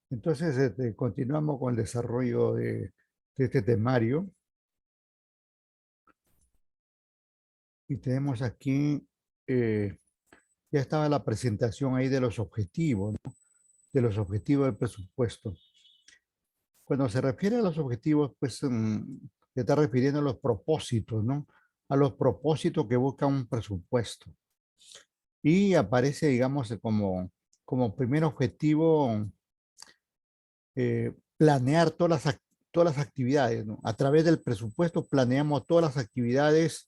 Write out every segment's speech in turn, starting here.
Entonces, continuamos con el desarrollo de este temario y tenemos aquí, eh, ya estaba la presentación ahí de los objetivos, ¿no? De los objetivos del presupuesto. Cuando se refiere a los objetivos, pues se está refiriendo a los propósitos, ¿no? A los propósitos que busca un presupuesto. Y aparece, digamos, como primer objetivo planear todas las actividades, ¿no? A través del presupuesto planeamos todas las actividades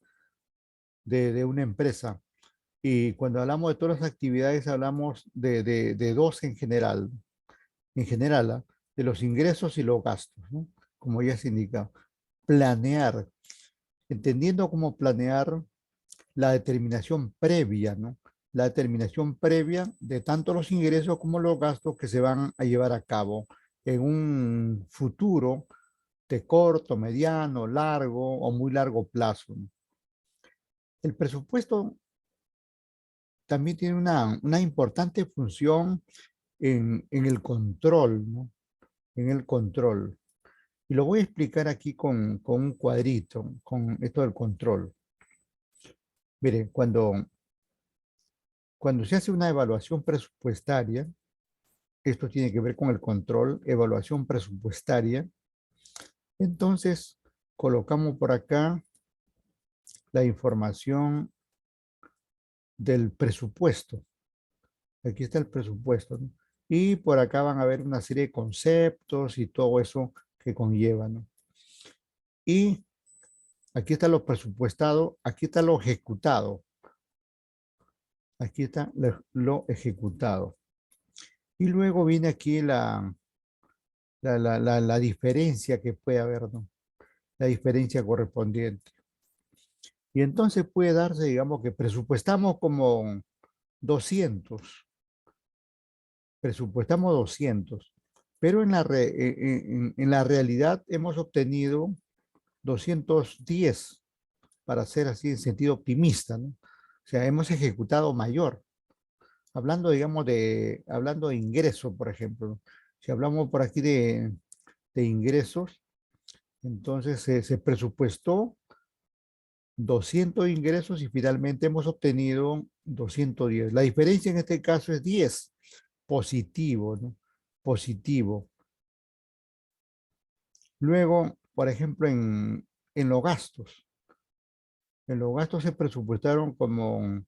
de una empresa. Y cuando hablamos de todas las actividades, hablamos de dos en general, ¿ah? De los ingresos y los gastos, ¿no? Como ya se indica. Planear, entendiendo como planear la determinación previa, ¿no? La determinación previa de tanto los ingresos como los gastos que se van a llevar a cabo en un futuro de corto, mediano, largo o muy largo plazo, ¿no? El presupuesto también tiene una importante función en el control, ¿no? En el control. Y lo voy a explicar aquí con un cuadrito, con esto del control. Miren, cuando se hace una evaluación presupuestaria, esto tiene que ver con el control, evaluación presupuestaria, entonces colocamos por acá la información del presupuesto. Aquí está el presupuesto, ¿no? Y por acá van a ver una serie de conceptos y todo eso que conlleva, ¿no? Y aquí está lo presupuestado, aquí está lo ejecutado, aquí está lo ejecutado. Y luego viene aquí la diferencia que puede haber, ¿no? La diferencia correspondiente. Y entonces puede darse, digamos, que presupuestamos como 200, presupuestamos 200, pero en la realidad hemos obtenido 210, para ser así en sentido optimista, ¿no? O sea, hemos ejecutado mayor. Hablando, digamos, hablando de ingresos, por ejemplo, ¿no? Si hablamos por aquí de ingresos, entonces se presupuestó 200 ingresos y finalmente hemos obtenido 210. La diferencia en este caso es 10, positivo, ¿no? Positivo. Luego, por ejemplo, en los gastos. En los gastos se presupuestaron como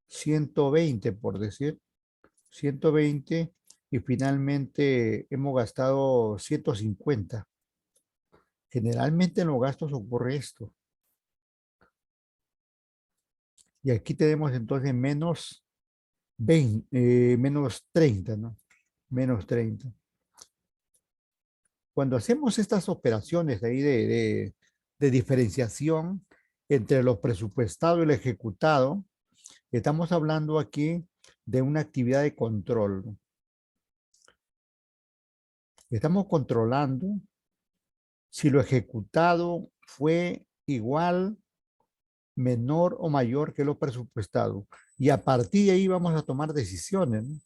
120, por decir, 120 y finalmente hemos gastado 150. Generalmente en los gastos ocurre esto. Y aquí tenemos entonces menos 20, menos 30, ¿no? Menos 30. Cuando hacemos estas operaciones de ahí de diferenciación entre lo presupuestado y lo ejecutado, estamos hablando aquí de una actividad de control, ¿no? Estamos controlando si lo ejecutado fue igual, menor o mayor que lo presupuestado. Y a partir de ahí vamos a tomar decisiones, ¿no?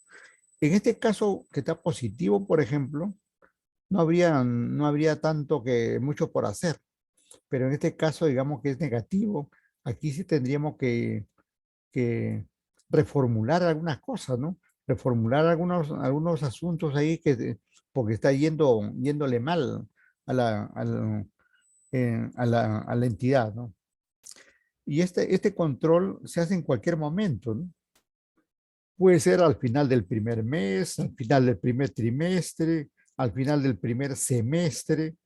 En este caso que está positivo, por ejemplo, no habría tanto que mucho por hacer. Pero en este caso, digamos que es negativo, aquí sí tendríamos que reformular algunas cosas, ¿no? Reformular algunos asuntos ahí porque está yéndole mal a a la entidad, ¿no? Y este control se hace en cualquier momento, ¿no? Puede ser al final del primer mes, al final del primer trimestre, al final del primer semestre,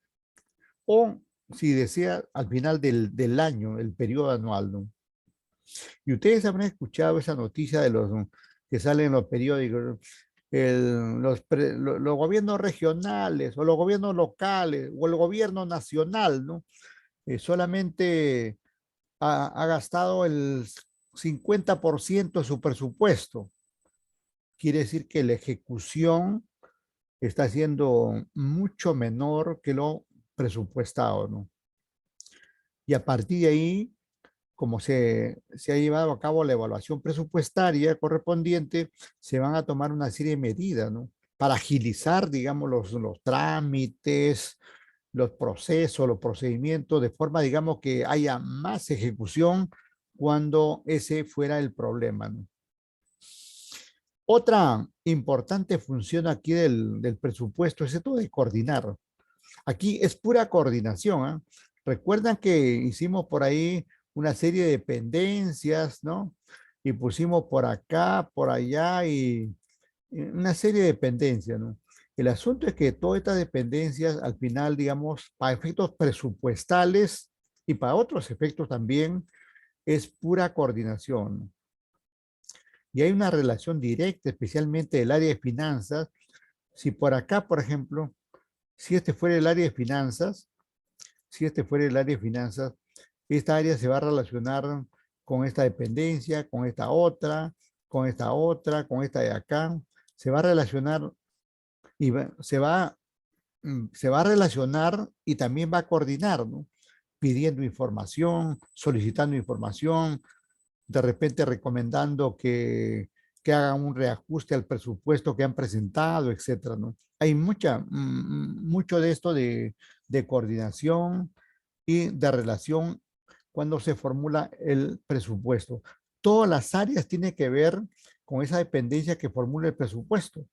o si desea, al final del año, el periodo anual, ¿no? Y ustedes habrán escuchado esa noticia de los que salen en los periódicos, los gobiernos regionales o los gobiernos locales o el gobierno nacional, ¿no? Solamente ha gastado el 50% de su presupuesto. Quiere decir que la ejecución está siendo mucho menor que lo presupuestado, ¿no? Y a partir de ahí, como se ha llevado a cabo la evaluación presupuestaria correspondiente, se van a tomar una serie de medidas, ¿no? para agilizar, digamos, los trámites, los procesos, los procedimientos, de forma, digamos, que haya más ejecución cuando ese fuera el problema, ¿no? Otra importante función aquí del presupuesto es esto de coordinar. Aquí es pura coordinación, ¿ah? Recuerdan que hicimos por ahí una serie de dependencias, ¿no? Y pusimos por acá, por allá y una serie de dependencias, ¿no? El asunto es que todas estas dependencias, al final, digamos, para efectos presupuestales y para otros efectos también, es pura coordinación, ¿no? Y hay una relación directa, especialmente del área de finanzas. Si por acá, por ejemplo, si este fuera el área de finanzas, si este fuera el área de finanzas, esta área se va a relacionar con esta dependencia, con esta otra, con esta otra, con esta de acá. Se va a relacionar y se va a relacionar y también va a coordinar, ¿no? Pidiendo información, solicitando información, de repente recomendando que hagan un reajuste al presupuesto que han presentado, etcétera, ¿no? Hay mucho de esto de coordinación y de relación cuando se formula el presupuesto. Todas las áreas tienen que ver con esa dependencia que formula el presupuesto.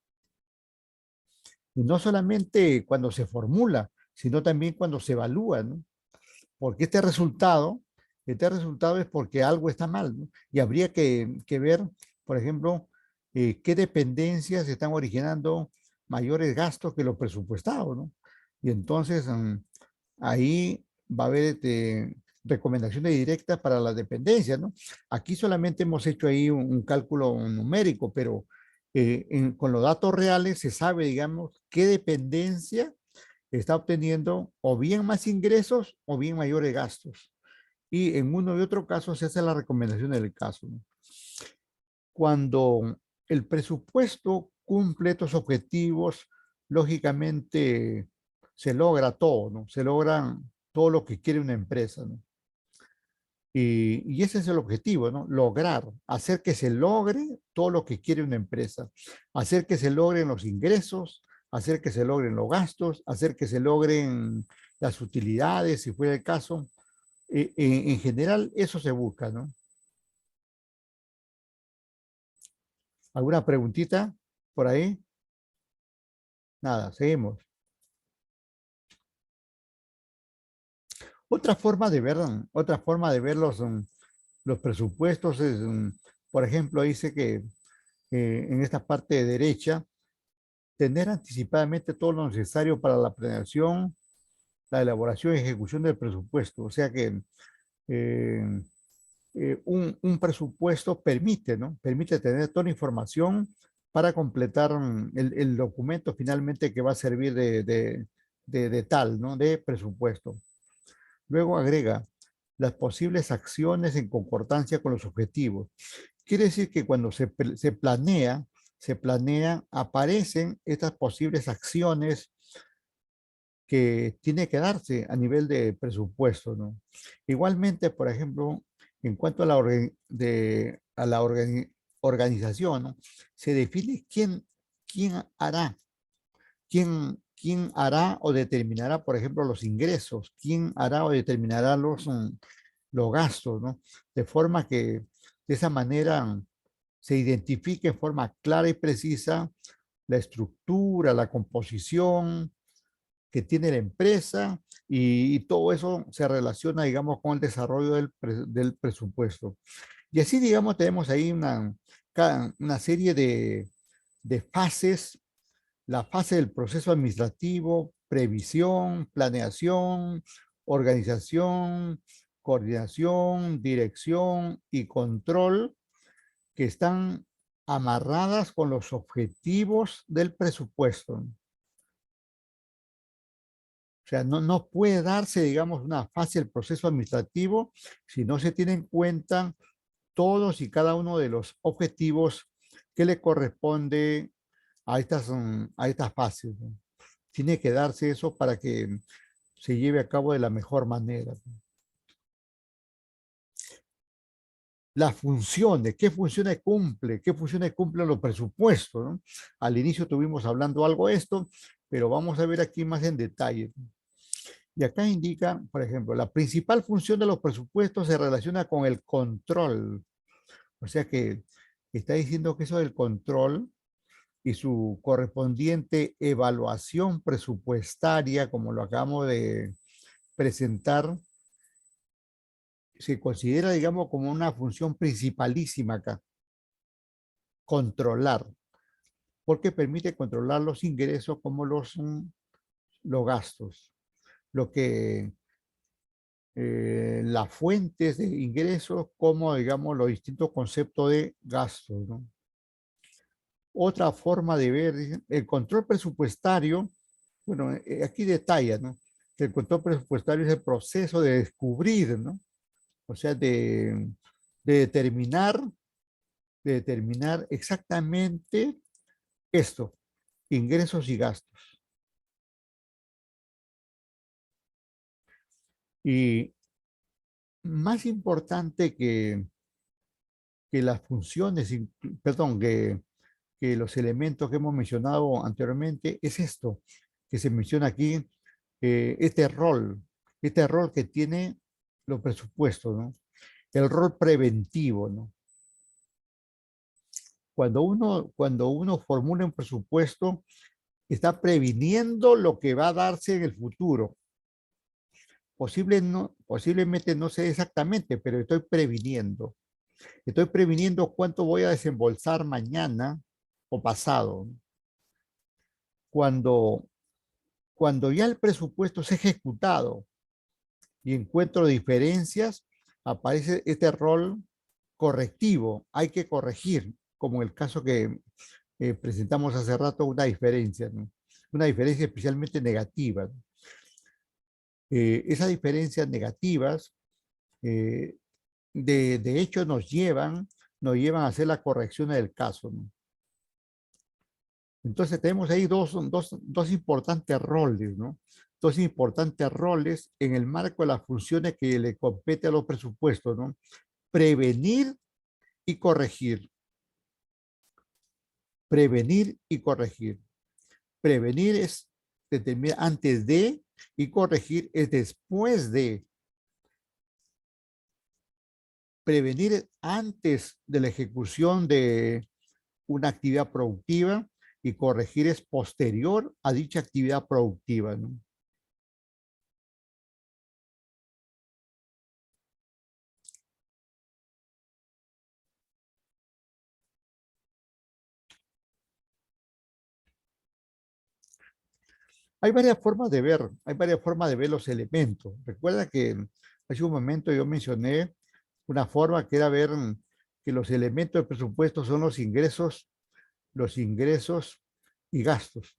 Y no solamente cuando se formula, sino también cuando se evalúa, ¿no? Porque este resultado es porque algo está mal, ¿no? Y habría que ver, por ejemplo, qué dependencias están originando mayores gastos que lo presupuestado, ¿no? Y entonces ahí va a haber recomendaciones directas para las dependencias, ¿no? Aquí solamente hemos hecho ahí un cálculo numérico, pero con los datos reales se sabe, digamos, qué dependencia está obteniendo o bien más ingresos o bien mayores gastos. Y en uno y otro caso se hace la recomendación del caso, ¿no? Cuando el presupuesto cumple estos objetivos, lógicamente se logra todo, ¿no? Se logran todo lo que quiere una empresa, ¿no? Y ese es el objetivo, ¿no? Lograr, hacer que se logre todo lo que quiere una empresa, hacer que se logren los ingresos, hacer que se logren los gastos, hacer que se logren las utilidades, si fuera el caso. En general, eso se busca, ¿no? ¿Alguna preguntita por ahí? Nada, seguimos. Otra forma de ver los presupuestos es, por ejemplo, dice que en esta parte de derecha, tener anticipadamente todo lo necesario para la planeación, la elaboración y ejecución del presupuesto. O sea que eh, un presupuesto permite, ¿no? Permite tener toda la información para completar el documento finalmente que va a servir de tal, ¿no? De presupuesto. Luego agrega las posibles acciones en concordancia con los objetivos. Quiere decir que cuando se planea, aparecen estas posibles acciones que tiene que darse a nivel de presupuesto, ¿no? Igualmente, por ejemplo, en cuanto a la organización, ¿no? Se define quién hará, quién hará o determinará, por ejemplo, los ingresos, quién hará o determinará los gastos, ¿no? De forma que de esa manera se identifique en forma clara y precisa la estructura, la composición que tiene la empresa y todo eso se relaciona, digamos, con el desarrollo del presupuesto. Y así, digamos, tenemos ahí una serie de fases, la fase del proceso administrativo, previsión, planeación, organización, coordinación, dirección y control que están amarradas con los objetivos del presupuesto. O sea, no puede darse, digamos, una fase del proceso administrativo si no se tiene en cuenta todos y cada uno de los objetivos que le corresponde a estas fases, ¿no? Tiene que darse eso para que se lleve a cabo de la mejor manera. las funciones, qué funciones cumplen los presupuestos, ¿no? Al inicio estuvimos hablando algo de esto, pero vamos a ver aquí más en detalle. Y acá indica, por ejemplo, la principal función de los presupuestos se relaciona con el control. O sea que está diciendo que eso del control y su correspondiente evaluación presupuestaria, como lo acabamos de presentar, se considera, digamos, como una función principalísima acá, controlar, porque permite controlar los ingresos como los gastos, lo que las fuentes de ingresos como, digamos, los distintos conceptos de gastos, ¿no? Otra forma de ver, dicen, el control presupuestario, bueno, aquí detalla, ¿no? Que el control presupuestario es el proceso de descubrir, ¿no? O sea, de determinar, de determinar exactamente esto, ingresos y gastos. Y más importante que las funciones, perdón, que los elementos que hemos mencionado anteriormente, es esto que se menciona aquí, este rol que tiene los presupuestos, ¿no? El rol preventivo, ¿no? Cuando uno formula un presupuesto, está previniendo lo que va a darse en el futuro. Posiblemente no sé exactamente, pero estoy previniendo. Estoy previniendo cuánto voy a desembolsar mañana o pasado. Cuando, cuando ya el presupuesto es ejecutado y encuentro diferencias, aparece este rol correctivo. Hay que corregir, como el caso que presentamos hace rato, una diferencia, ¿no? Una diferencia especialmente negativa, ¿no? Esas diferencias negativas, eh, de hecho, nos llevan a hacer la corrección del caso, ¿no? Entonces tenemos ahí dos importantes roles, ¿no? Dos importantes roles en el marco de las funciones que le compete a los presupuestos, ¿no? Prevenir y corregir. Prevenir y corregir. Prevenir es determinar antes de y corregir es después de. Prevenir es antes de la ejecución de una actividad productiva y corregir es posterior a dicha actividad productiva, ¿no? Hay varias formas de ver los elementos. Recuerda que hace un momento yo mencioné una forma que era ver que los elementos del presupuesto son los ingresos y gastos.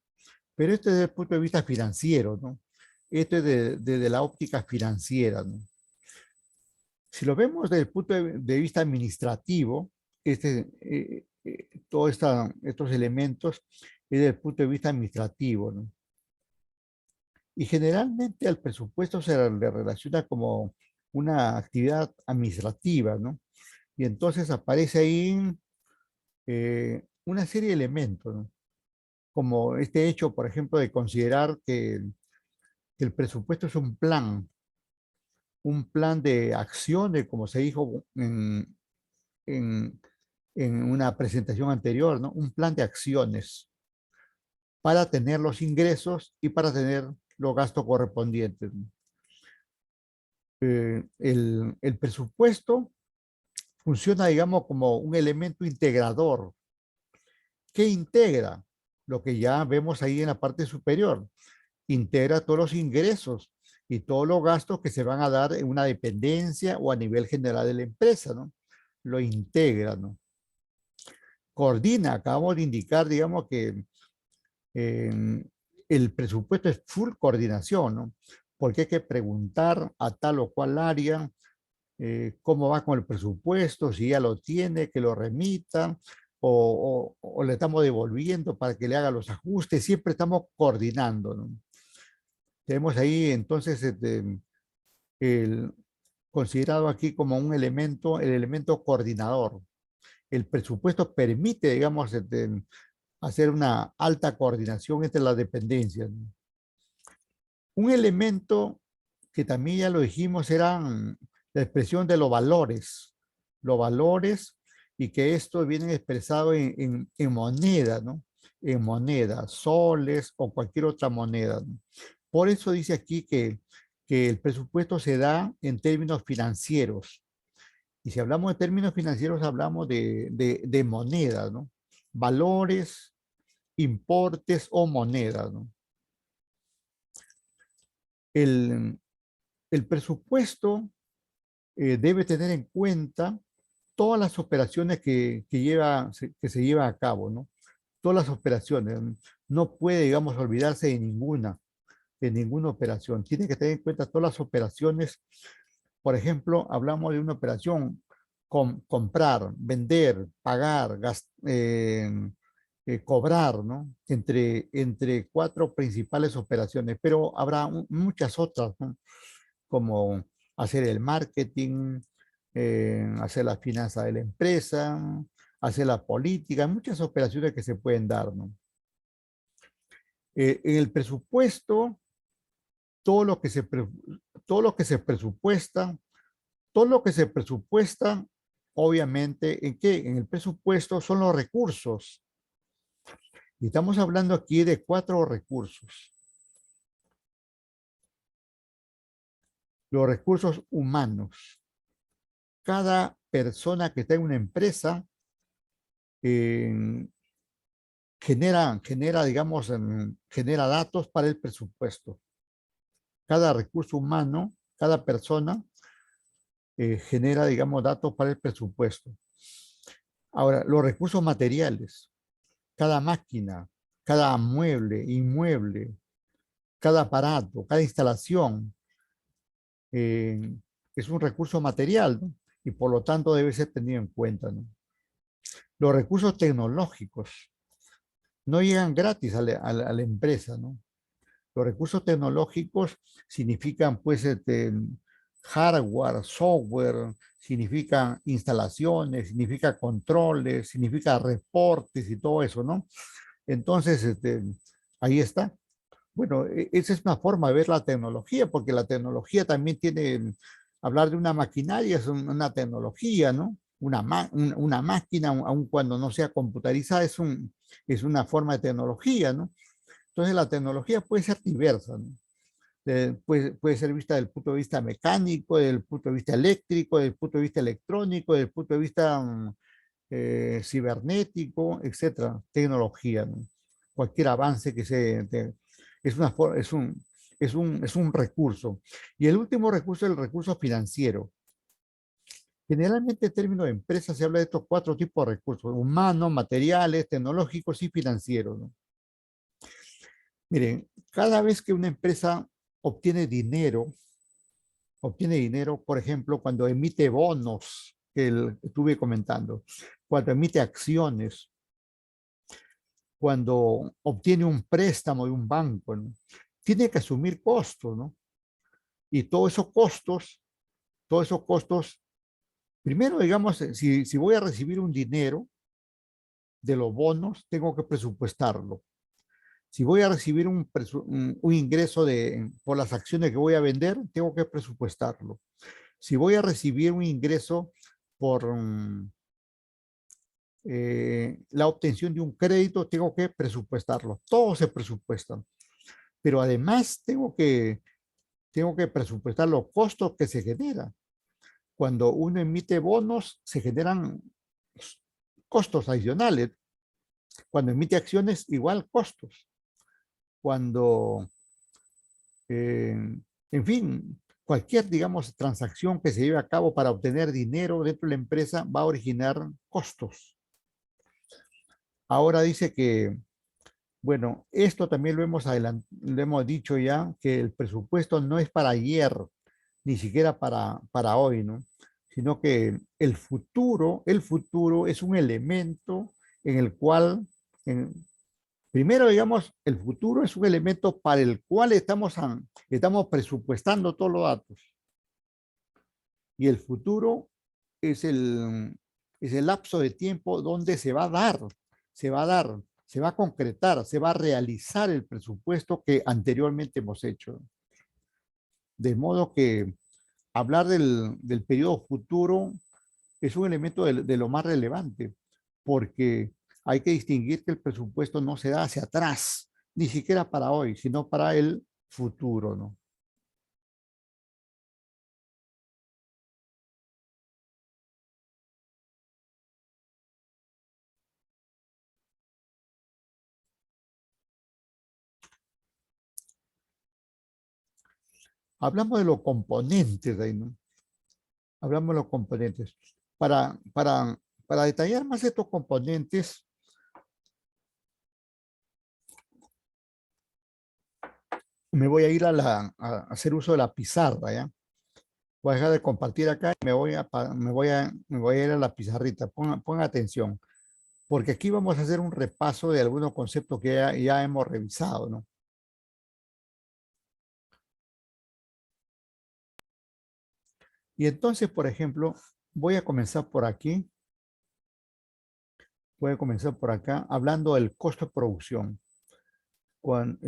Pero esto es desde el punto de vista financiero, ¿no? Esto es desde la óptica financiera, ¿no? Si lo vemos desde el punto de vista administrativo, todos estos elementos es desde el punto de vista administrativo, ¿no? Y generalmente al presupuesto se le relaciona como una actividad administrativa, ¿no? Y entonces aparece ahí una serie de elementos, ¿no? Como este hecho, por ejemplo, de considerar que el presupuesto es un plan de acciones, como se dijo en, en una presentación anterior, ¿no? Un plan de acciones para tener los ingresos y para tener los gastos correspondientes, ¿no? El presupuesto funciona, digamos, como un elemento integrador que integra lo que ya vemos ahí en la parte superior, integra todos los ingresos y todos los gastos que se van a dar en una dependencia o a nivel general de la empresa, ¿no? Lo integra, ¿no? Coordina, acabamos de indicar, digamos, que eh, el presupuesto es full coordinación, ¿no? Porque hay que preguntar a tal o cual área cómo va con el presupuesto, si ya lo tiene, que lo remita, o le estamos devolviendo para que le haga los ajustes, siempre estamos coordinando, ¿no? Tenemos ahí entonces el, considerado aquí como un elemento, el elemento coordinador. El presupuesto permite, digamos, hacer una alta coordinación entre las dependencias, ¿no? Un elemento que también ya lo dijimos eran la expresión de los valores y que esto viene expresado en moneda, ¿no? En moneda, soles o cualquier otra moneda, ¿no? Por eso dice aquí que el presupuesto se da en términos financieros. Y si hablamos de términos financieros, hablamos de monedas, ¿no? Valores, importes o monedas, ¿no? El, el presupuesto debe tener en cuenta todas las operaciones que se lleva a cabo, ¿no? Todas las operaciones. No puede, digamos, olvidarse de ninguna operación. Tiene que tener en cuenta todas las operaciones. Por ejemplo, hablamos de una operación, comprar, vender, pagar, cobrar, ¿no? Entre cuatro principales operaciones, pero habrá muchas otras, ¿no? Como hacer el marketing, hacer la finanza de la empresa, hacer la política, muchas operaciones que se pueden dar, ¿no? En el presupuesto, todo lo que se, todo lo que se presupuesta, todo lo que se presupuesta, obviamente, ¿en qué? En el presupuesto son los recursos. Y estamos hablando aquí de cuatro recursos. Los recursos humanos. Cada persona que está en una empresa eh, digamos, genera datos para el presupuesto. Cada recurso humano, cada persona genera, digamos, datos para el presupuesto. Ahora, los recursos materiales, cada máquina, cada mueble, inmueble, cada aparato, cada instalación, eh, es un recurso material, ¿no? Y por lo tanto debe ser tenido en cuenta, ¿no? Los recursos tecnológicos no llegan gratis a la empresa, ¿no? Los recursos tecnológicos significan, pues, hardware, software, significan instalaciones, significa controles, significa reportes y todo eso, ¿no? Entonces, ahí está. Bueno, esa es una forma de ver la tecnología, porque la tecnología también tiene, hablar de una maquinaria es una tecnología, ¿no? Una máquina, aun cuando no sea computarizada, es una forma de tecnología, ¿no? Entonces la tecnología puede ser diversa, ¿no? Puede ser vista desde el punto de vista mecánico, desde el punto de vista eléctrico, desde el punto de vista electrónico, desde el punto de vista cibernético, etcétera, tecnología, ¿no? Cualquier avance es una, es un recurso. Y el último recurso es el recurso financiero. Generalmente en términos de empresas se habla de estos cuatro tipos de recursos: humanos, materiales, tecnológicos y financieros, ¿no? Miren, cada vez que una empresa obtiene dinero, por ejemplo, cuando emite bonos, estuve comentando, cuando emite acciones, cuando obtiene un préstamo de un banco, ¿no? Tiene que asumir costos, ¿no? Y todos esos costos, primero, digamos, si voy a recibir un dinero de los bonos, tengo que presupuestarlo. Si voy a recibir un ingreso por las acciones que voy a vender, tengo que presupuestarlo. Si voy a recibir un ingreso por la obtención de un crédito, tengo que presupuestarlo. Todo se presupuesta. Pero además tengo que presupuestar los costos que se generan. Cuando uno emite bonos, se generan costos adicionales. Cuando emite acciones, igual costos. Cuando eh, en fin, cualquier, digamos, transacción que se lleve a cabo para obtener dinero dentro de la empresa va a originar costos. Ahora dice que, bueno, esto también lo hemos dicho ya, que el presupuesto no es para ayer, ni siquiera para hoy, ¿no? Sino que el futuro es un elemento en el cual, primero, digamos, el futuro es un elemento para el cual estamos presupuestando todos los datos. Y el futuro es es el lapso de tiempo donde se va a dar, se va a dar, se va a concretar, se va a realizar el presupuesto que anteriormente hemos hecho. De modo que hablar del periodo futuro es un elemento de lo más relevante, porque hay que distinguir que el presupuesto no se da hacia atrás, ni siquiera para hoy, sino para el futuro, ¿no? Hablamos de los componentes, ahí, ¿no? Hablamos de los componentes. Para detallar más estos componentes, me voy a ir a hacer uso de la pizarra, ¿ya? Voy a dejar de compartir acá y me voy a ir a la pizarrita. Pongan atención, porque aquí vamos a hacer un repaso de algunos conceptos que ya hemos revisado, ¿no? Y entonces, por ejemplo, voy a comenzar por aquí. Voy a comenzar por acá hablando del costo de producción.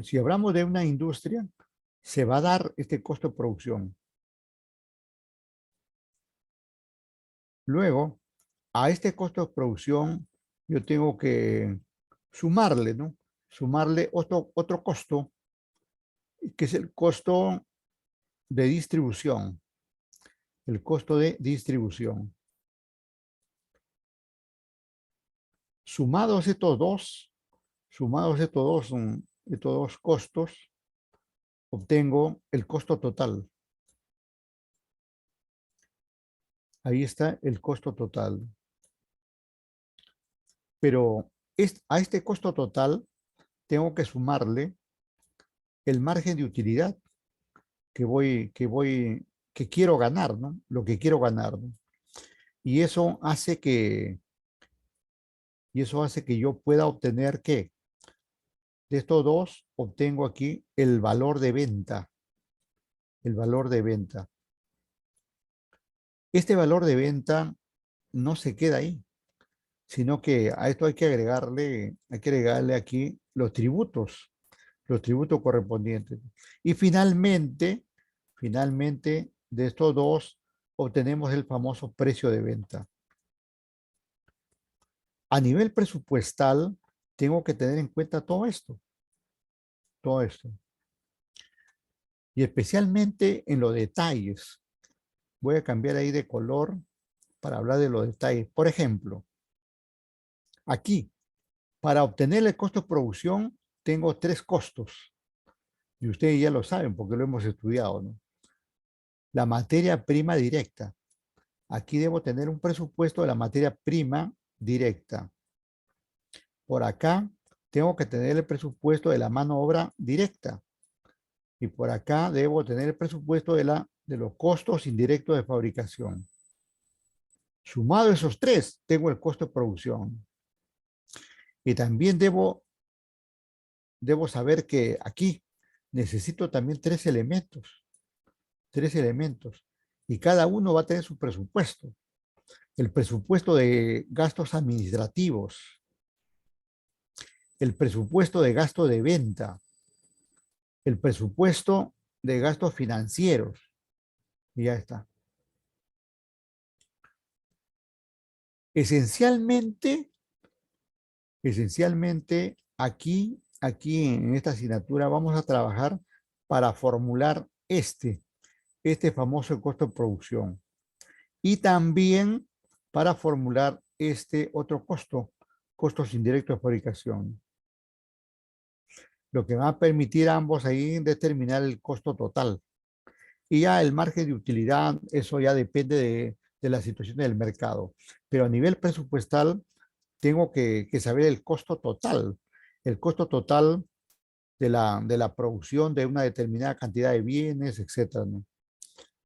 Si hablamos de una industria, se va a dar este costo de producción. Luego, a este costo de producción, yo tengo que sumarle, ¿no? Sumarle otro costo, que es el costo de distribución. El costo de distribución. Sumados estos dos, sumados estos dos costos, obtengo el costo total. Ahí está el costo total. Pero a este costo total tengo que sumarle el margen de utilidad que quiero ganar, ¿no? Lo que quiero ganar, ¿no? Y eso hace que yo pueda obtener que de estos dos obtengo aquí el valor de venta, el valor de venta. Este valor de venta no se queda ahí, sino que a esto hay que agregarle aquí los tributos correspondientes. Y finalmente, de estos dos, obtenemos el famoso precio de venta. A nivel presupuestal, tengo que tener en cuenta todo esto. Y especialmente en los detalles. Voy a cambiar ahí de color para hablar de los detalles. Por ejemplo, aquí, para obtener el costo de producción, tengo tres costos. Y ustedes ya lo saben porque lo hemos estudiado, ¿no? La materia prima directa. Aquí debo tener un presupuesto de la materia prima directa. Por acá tengo que tener el presupuesto de la mano obra directa. Y por acá debo tener el presupuesto de los costos indirectos de fabricación. Sumado esos tres, tengo el costo de producción. Y también debo saber que aquí necesito también tres elementos. Y cada uno va a tener su presupuesto. El presupuesto de gastos administrativos, el presupuesto de gasto de venta, el presupuesto de gastos financieros. Y ya está. Esencialmente, aquí en esta asignatura vamos a trabajar para formular este famoso costo de producción. Y también para formular este otro costos indirectos de fabricación. Lo que va a permitir a ambos ahí determinar el costo total. Y ya el margen de utilidad, eso ya depende de la situación del mercado. Pero a nivel presupuestal, tengo que saber el costo total de la producción de una determinada cantidad de bienes, etcétera, ¿no?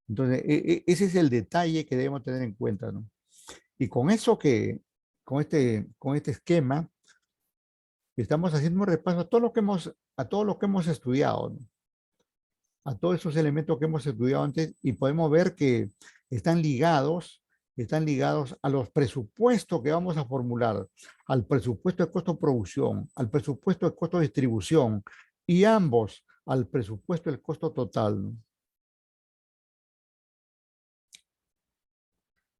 Entonces, ese es el detalle que debemos tener en cuenta, ¿no? Y con este esquema, estamos haciendo un repaso a todo lo que hemos estudiado, ¿no? a todos esos elementos que hemos estudiado antes y podemos ver que están ligados, están ligados a los presupuestos que vamos a formular, al presupuesto de costo de producción, al presupuesto de costo de distribución y ambos al presupuesto del costo total.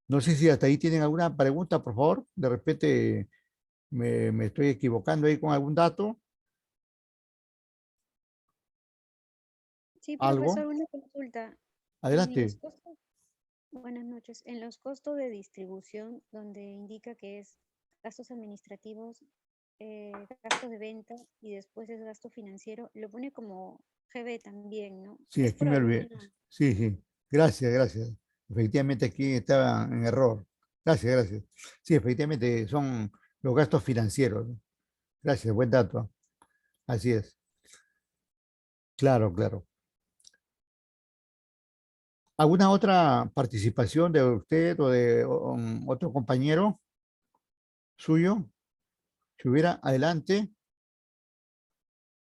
No sé si hasta ahí tienen alguna pregunta, por favor. De repente me estoy equivocando ahí con algún dato, Sí, algo. profesor, una consulta. En los Adelante. costos, buenas noches, en los costos de distribución, donde indica que es gastos administrativos, gastos de venta y después es gasto financiero, lo pone como GB también, ¿no? Sí, Es aquí por me alguna... olvidé. Sí, sí. Gracias, gracias. Efectivamente aquí estaba en error. Gracias, gracias. Sí, efectivamente son los gastos financieros, ¿no? Gracias, buen dato. Así es. Claro, claro. ¿Alguna otra participación de usted o de otro compañero suyo? Si hubiera, adelante.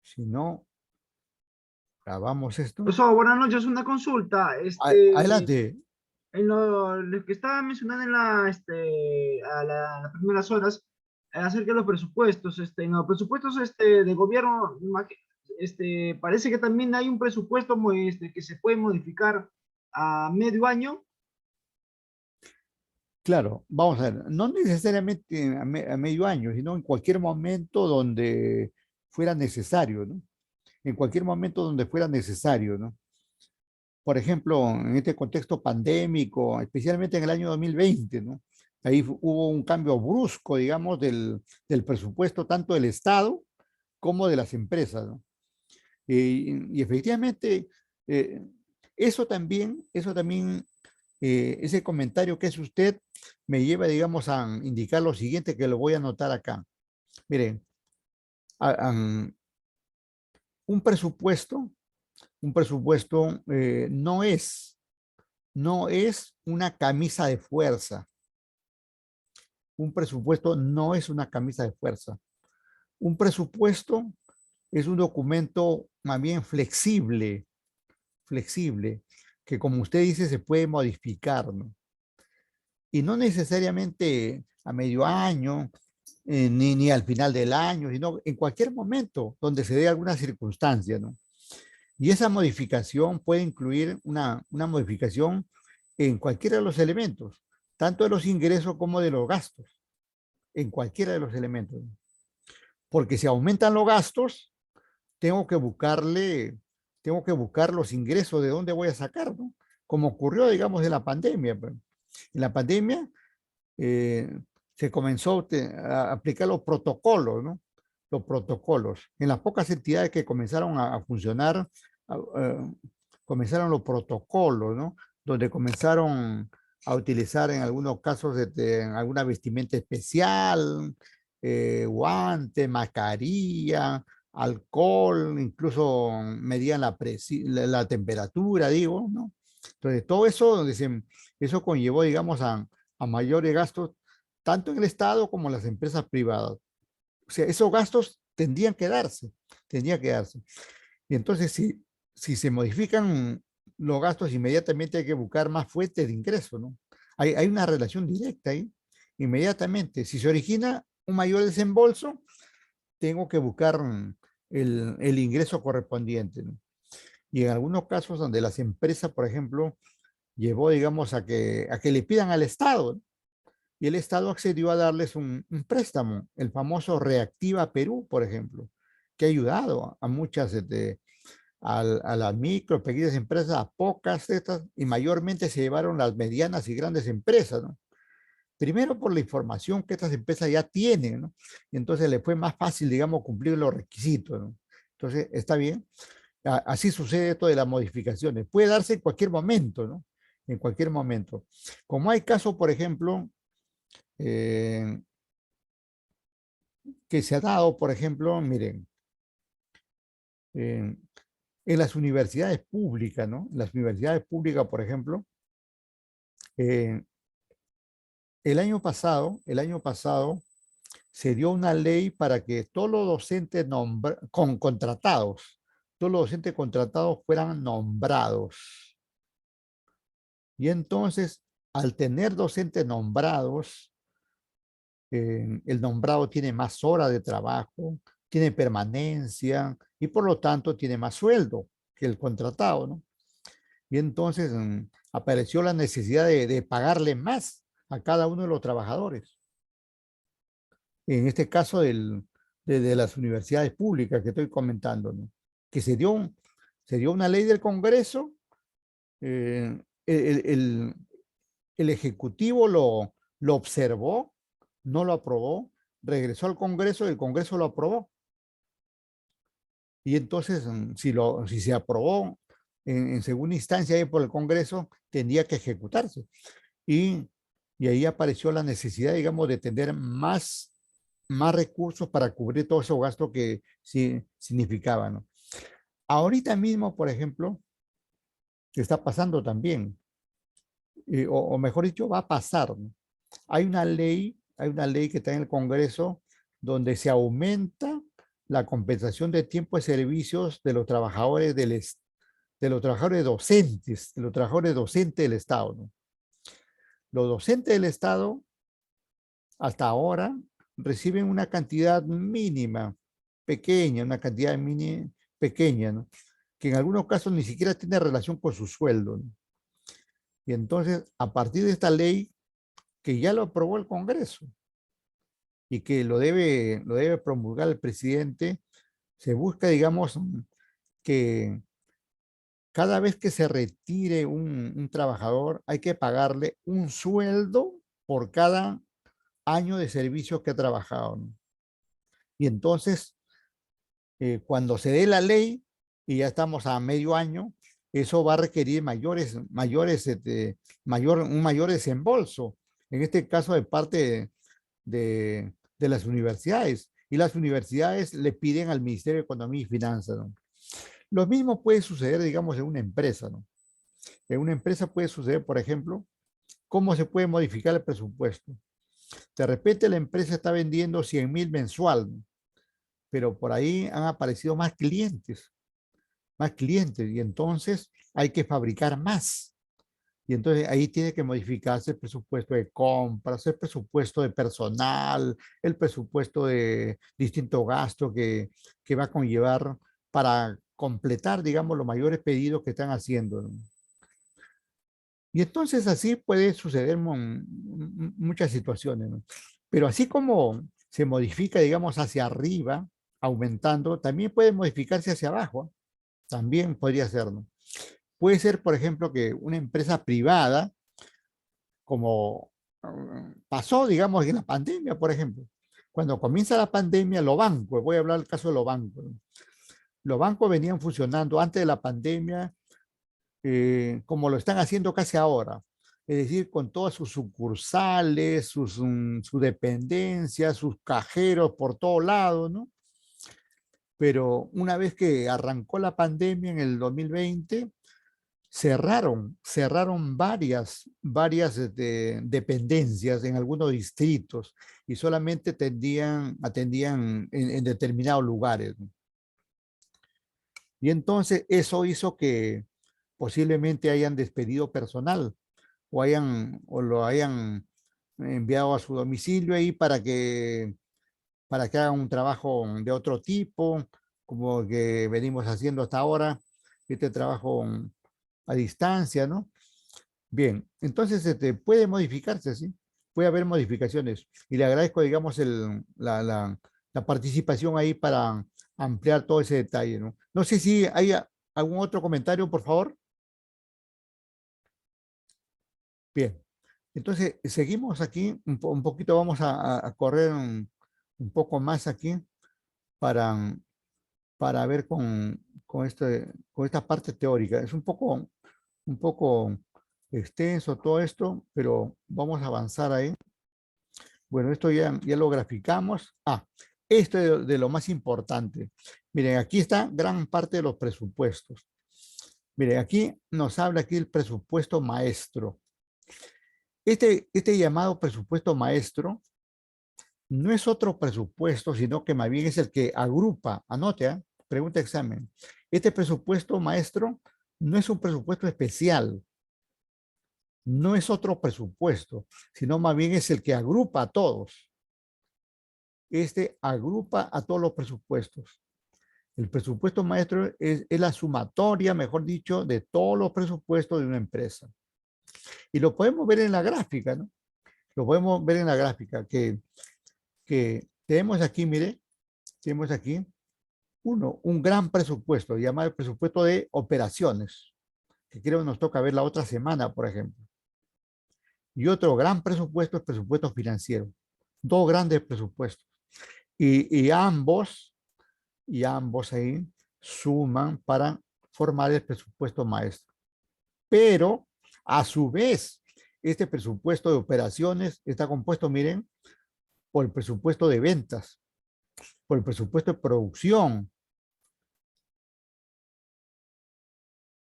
Si no, grabamos esto. Profesor, buenas noches, una consulta. Adelante. En lo que estaba mencionando en las primeras horas, acerca de los presupuestos, en los presupuestos de gobierno, parece que también hay un presupuesto que se puede modificar a medio año. Claro, vamos a ver, no necesariamente a medio año, sino en cualquier momento donde fuera necesario, ¿no? En cualquier momento donde fuera necesario, ¿no? Por ejemplo, en este contexto pandémico, especialmente en el año 2020, ¿no? Ahí hubo un cambio brusco, digamos, del presupuesto tanto del Estado como de las empresas, ¿no? Y efectivamente, eh, eso también, ese comentario que hace usted me lleva, digamos, a indicar lo siguiente que lo voy a anotar acá. Miren, a- a- un presupuesto, un presupuesto no es una camisa de fuerza. Un presupuesto no es una camisa de fuerza. Un presupuesto es un documento más bien flexible, que como usted dice se puede modificar, ¿no? Y no necesariamente a medio año, ni al final del año, sino en cualquier momento donde se dé alguna circunstancia, ¿no? Y esa modificación puede incluir una modificación en cualquiera de los elementos, tanto de los ingresos como de los gastos, en cualquiera de los elementos. Porque si aumentan los gastos, tengo que buscarle, tengo que buscar los ingresos de dónde voy a sacar, ¿no? Como ocurrió, digamos, en la pandemia, pues. En la pandemia eh, se comenzó a aplicar los protocolos, ¿no? Los protocolos. En las pocas entidades que comenzaron a funcionar, comenzaron los protocolos, ¿no? Donde comenzaron a utilizar en algunos casos en alguna vestimenta especial, guante, mascarilla, alcohol, incluso medían la temperatura, digo, ¿no? Entonces, todo eso, eso conllevó, digamos, a mayores gastos, tanto en el Estado como en las empresas privadas. O sea, esos gastos tendrían que darse. Y entonces, si se modifican los gastos, inmediatamente hay que buscar más fuentes de ingreso, ¿no? Hay una relación directa ahí, inmediatamente. Si se origina un mayor desembolso, tengo que buscar el ingreso correspondiente, ¿no? Y en algunos casos donde las empresas, por ejemplo, llevó, digamos, a que le pidan al Estado, ¿no? Y el Estado accedió a darles un préstamo, el famoso Reactiva Perú, por ejemplo, que ha ayudado a muchas, a las micro, pequeñas empresas, a pocas de estas, y mayormente se llevaron las medianas y grandes empresas, ¿no? Primero por la información que estas empresas ya tienen, ¿no? Y entonces le fue más fácil, digamos, cumplir los requisitos, ¿no? Entonces, está bien. Así sucede esto de las modificaciones. Puede darse en cualquier momento, ¿no? En cualquier momento. Como hay casos, por ejemplo, eh, que se ha dado, por ejemplo, miren, en, en las universidades públicas, ¿no? En las universidades públicas, por ejemplo, eh, el año pasado se dio una ley para que todos los docentes contratados todos los docentes contratados fueran nombrados. Y entonces, al tener docentes nombrados, el nombrado tiene más horas de trabajo, tiene permanencia y por lo tanto tiene más sueldo que el contratado, ¿no? Y entonces apareció la necesidad de pagarle más a cada uno de los trabajadores. En este caso de las universidades públicas que estoy comentando, ¿no? Que se dio una ley del Congreso, eh, el, el- el Ejecutivo lo observó, no lo aprobó, regresó al Congreso y el Congreso lo aprobó. Y entonces, si se aprobó en segunda instancia ahí por el Congreso, tendría que ejecutarse. Y, y ahí apareció la necesidad, digamos, de tener más recursos para cubrir todos esos gastos que sí significaban, ¿no? Ahorita mismo, por ejemplo, está pasando también, o mejor dicho, va a pasar, ¿no? Hay una ley que está en el Congreso donde se aumenta la compensación de tiempo de servicios de los trabajadores de los trabajadores docentes, de los trabajadores docentes del Estado, ¿no? Los docentes del Estado hasta ahora reciben una cantidad mínima, pequeña, una cantidad mínima, pequeña, ¿no? Que en algunos casos ni siquiera tiene relación con su sueldo, ¿no? Y entonces, a partir de esta ley que ya lo aprobó el Congreso y que lo debe promulgar el presidente, se busca, digamos, que cada vez que se retire un trabajador, hay que pagarle un sueldo por cada año de servicio que ha trabajado, ¿no? Y entonces, cuando se dé la ley, y ya estamos a medio año, eso va a requerir un mayor desembolso, en este caso de parte de las universidades. Y las universidades le piden al Ministerio de Economía y Finanzas, ¿no? Lo mismo puede suceder, digamos, en una empresa, ¿no? En una empresa puede suceder, por ejemplo, cómo se puede modificar el presupuesto. De repente la empresa está vendiendo 100,000 mensual, ¿no? Pero por ahí han aparecido más clientes, y entonces hay que fabricar más. Y entonces ahí tiene que modificarse el presupuesto de compras, el presupuesto de personal, el presupuesto de distintos gastos que va a conllevar para completar, digamos, los mayores pedidos que están haciendo, ¿no? Y entonces así puede suceder muchas situaciones, ¿no? Pero así como se modifica, digamos, hacia arriba, aumentando, también puede modificarse hacia abajo, ¿eh? También podría ser, ¿no? Puede ser, por ejemplo, que una empresa privada, como pasó, digamos, en la pandemia, por ejemplo. Cuando comienza la pandemia, los bancos, voy a hablar del caso de los bancos, ¿no? Los bancos venían funcionando antes de la pandemia, como lo están haciendo casi ahora. Es decir, con todas sus sucursales, sus dependencias, sus cajeros por todo lado, ¿no? Pero una vez que arrancó la pandemia en el 2020, cerraron varias dependencias en algunos distritos y solamente atendían en determinados lugares, ¿no? Y entonces eso hizo que posiblemente hayan despedido personal o lo hayan enviado a su domicilio ahí para que hagan un trabajo de otro tipo, como que venimos haciendo hasta ahora, este trabajo a distancia, ¿no? Bien, entonces puede modificarse, ¿sí? Puede haber modificaciones. Y le agradezco, digamos, la participación ahí para ampliar todo ese detalle, ¿no? No sé si hay algún otro comentario, por favor. Bien, entonces seguimos aquí, un poquito vamos a correr un poco más aquí para, para ver con esta parte teórica. Es un poco extenso todo esto, pero vamos a avanzar ahí. Bueno, esto ya lo graficamos. Esto de lo más importante. Miren, aquí está gran parte de los presupuestos. Miren, aquí nos habla aquí el presupuesto maestro. Este llamado presupuesto maestro no es otro presupuesto, sino que más bien es el que agrupa, anote, pregunta examen, Este presupuesto, maestro, no es un presupuesto especial, no es otro presupuesto, sino más bien es el que agrupa a todos. Este agrupa a todos los presupuestos. El presupuesto maestro es la sumatoria, mejor dicho, de todos los presupuestos de una empresa. Y lo podemos ver en la gráfica, ¿no? Lo podemos ver en la gráfica que tenemos aquí, mire, tenemos aquí un gran presupuesto llamado el presupuesto de operaciones, que creo que nos toca ver la otra semana, por ejemplo. Y otro gran presupuesto es presupuesto financiero. Dos grandes presupuestos. Y ambos ahí suman para formar el presupuesto maestro. Pero, a su vez, este presupuesto de operaciones está compuesto, miren, por el presupuesto de ventas, por el presupuesto de producción.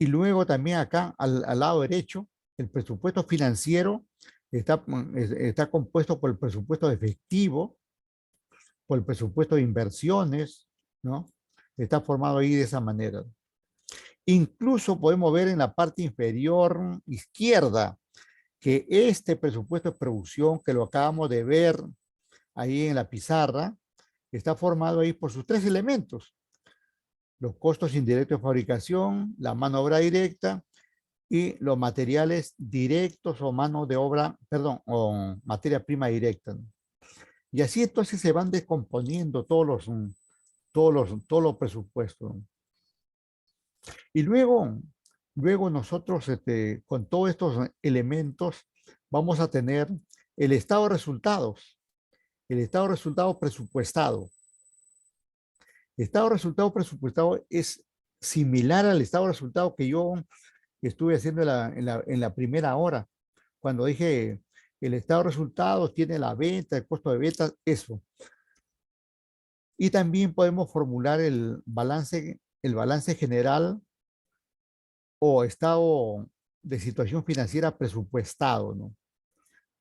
Y luego también acá, al lado derecho, el presupuesto financiero está compuesto por el presupuesto de efectivo, por el presupuesto de inversiones, ¿no? Está formado ahí de esa manera. Incluso podemos ver en la parte inferior izquierda que este presupuesto de producción que lo acabamos de ver ahí en la pizarra, está formado ahí por sus tres elementos: los costos indirectos de fabricación, la mano de obra directa y los materiales directos o mano de obra, perdón, o materia prima directa, ¿no? Y así entonces se van descomponiendo todos los presupuestos. Y luego nosotros con todos estos elementos vamos a tener el estado de resultados, el estado de resultados presupuestado. El estado de resultados presupuestado es similar al estado de resultados que yo estuve haciendo en la primera hora, cuando dije el estado de resultados tiene la venta, el costo de venta, eso. Y también podemos formular el balance general o estado de situación financiera presupuestado, ¿no?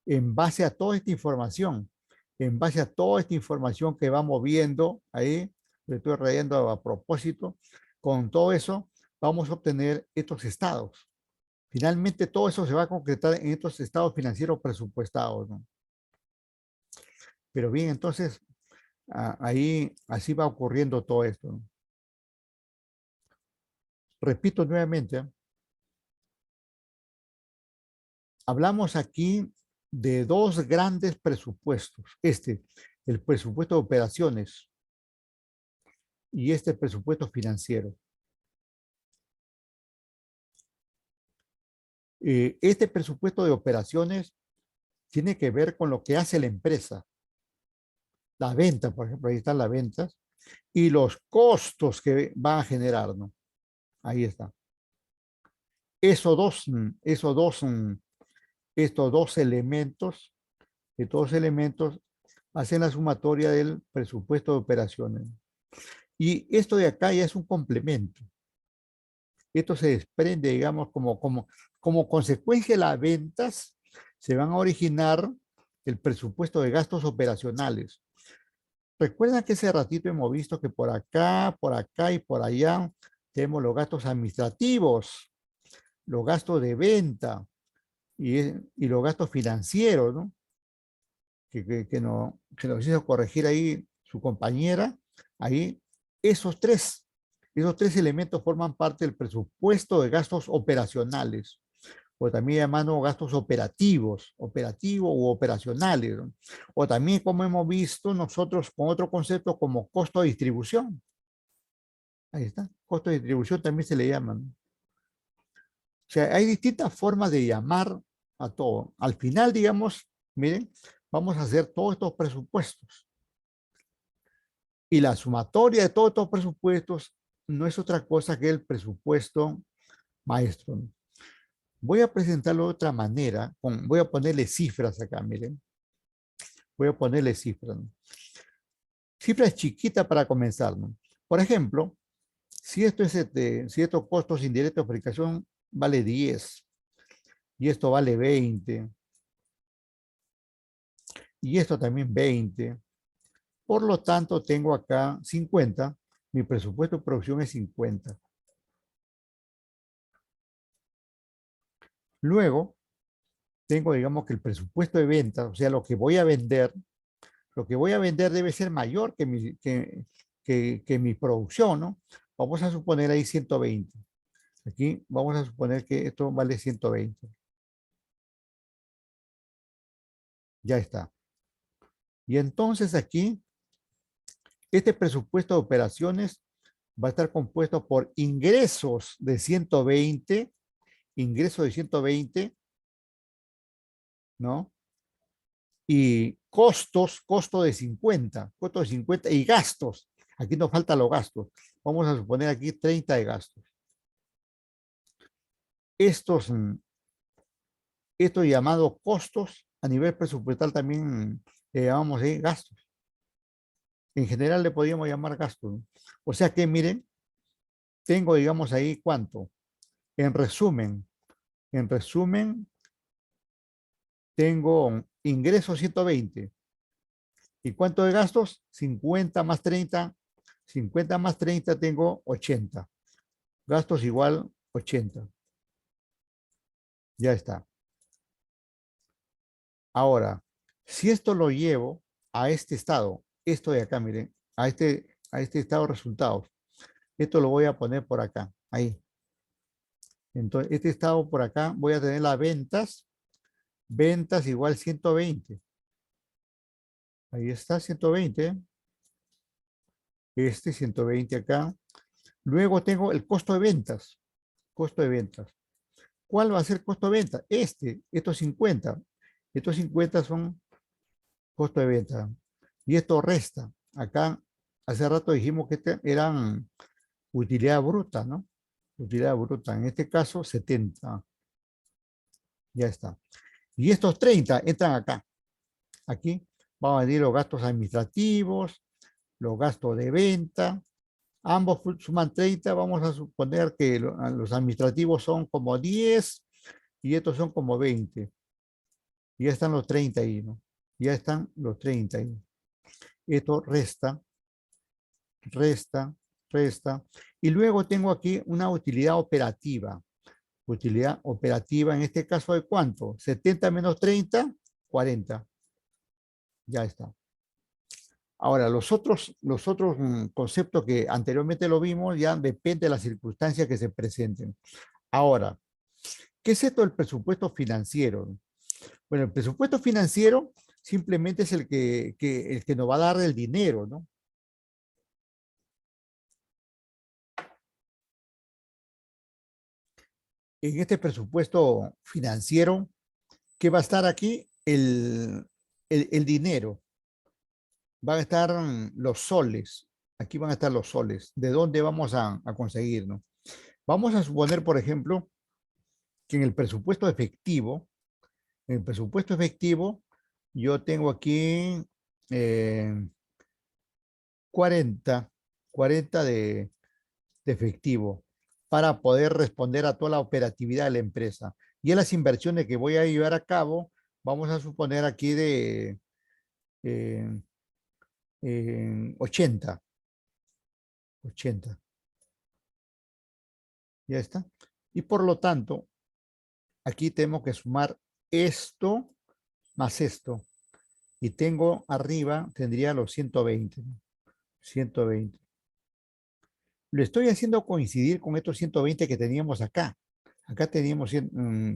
En base a toda esta información, en base a toda esta información que vamos viendo ahí, le estoy rayando a propósito, con todo eso vamos a obtener estos estados. Finalmente todo eso se va a concretar en estos estados financieros presupuestados, ¿no? Pero bien, entonces ahí así va ocurriendo todo esto, ¿no? Repito nuevamente, hablamos aquí de dos grandes presupuestos. El presupuesto de operaciones y este presupuesto financiero. Este presupuesto de operaciones tiene que ver con lo que hace la empresa. La venta, por ejemplo, ahí están las ventas y los costos que va a generar, ¿no? Ahí está. Estos dos elementos, hacen la sumatoria del presupuesto de operaciones. Y esto de acá ya es un complemento. Esto se desprende, digamos, como consecuencia de las ventas, se van a originar el presupuesto de gastos operacionales. Recuerdan que ese ratito hemos visto que por acá y por allá tenemos los gastos administrativos, los gastos de venta y los gastos financieros, ¿no? Que nos hizo corregir ahí su compañera. Ahí, esos tres elementos forman parte del presupuesto de gastos operacionales, o también llamando gastos operativos u operacionales, ¿no? O también, como hemos visto nosotros con otro concepto como costo de distribución. Ahí está, costo de distribución también se le llama, ¿no? O sea, hay distintas formas de llamar a todo. Al final, digamos, miren, vamos a hacer todos estos presupuestos. Y la sumatoria de todos estos presupuestos no es otra cosa que el presupuesto maestro. Voy a presentarlo de otra manera. Voy a ponerle cifras acá, miren. Voy a ponerle cifras, ¿no? Cifras chiquitas para comenzar, ¿no? Por ejemplo, si estos costos indirectos de fabricación vale 10 y esto vale 20 y esto también 20. Por lo tanto, tengo acá 50. Mi presupuesto de producción es 50. Luego, tengo, digamos, que el presupuesto de ventas, o sea, lo que voy a vender debe ser mayor que mi producción, ¿no? Vamos a suponer ahí 120. Aquí vamos a suponer que esto vale 120. Ya está. Y entonces aquí, este presupuesto de operaciones va a estar compuesto por ingresos de 120, ingresos de 120, ¿no? Y costos, costo de 50 y gastos. Aquí nos faltan los gastos. Vamos a suponer aquí 30 de gastos. Estos, estos llamados costos a nivel presupuestal también le llamamos gastos. En general le podríamos llamar gastos, ¿no? O sea que miren, tengo digamos ahí cuánto. En resumen, tengo ingresos 120. ¿Y cuánto de gastos? 50 más 30. 50 más 30 tengo 80. Gastos igual 80. Ya está. Ahora, si esto lo llevo a este estado, esto de acá, miren, a este estado de resultados, esto lo voy a poner por acá, ahí. Entonces, este estado por acá, voy a tener las ventas, ventas igual 120. Ahí está, 120. Este 120 acá. Luego tengo el costo de ventas. Costo de ventas. ¿Cuál va a ser el costo de venta? Estos 50. Estos 50 son costo de venta. Y esto resta. Acá, hace rato dijimos que eran utilidad bruta, ¿no? Utilidad bruta. En este caso, 70. Ya está. Y estos 30 entran acá. Aquí van a venir los gastos administrativos, los gastos de venta. Ambos suman 30. Vamos a suponer que los administrativos son como 10 y estos son como 20. Y ya están los 30 ahí, ¿no? Ya están los 30 ahí. Esto resta, resta, resta. Y luego tengo aquí una utilidad operativa. Utilidad operativa, en este caso, ¿de cuánto? 70 menos 30, 40. Ya está. Ahora, los otros conceptos que anteriormente lo vimos ya depende de las circunstancias que se presenten. Ahora, ¿qué es esto del presupuesto financiero? Bueno, el presupuesto financiero simplemente es el que nos va a dar el dinero, ¿no? En este presupuesto financiero, ¿qué va a estar aquí? El dinero. Van a estar los soles. Aquí van a estar los soles. ¿De dónde vamos a conseguir, no? Vamos a suponer, por ejemplo, que en el presupuesto efectivo, yo tengo aquí eh, 40, 40 de efectivo para poder responder a toda la operatividad de la empresa. Y en las inversiones que voy a llevar a cabo, vamos a suponer aquí de eh, 80, 80. Ya está. Y por lo tanto, aquí tengo que sumar esto más esto. Y tengo arriba, tendría los 120. 120. Lo estoy haciendo coincidir con estos 120 que teníamos acá. Acá teníamos,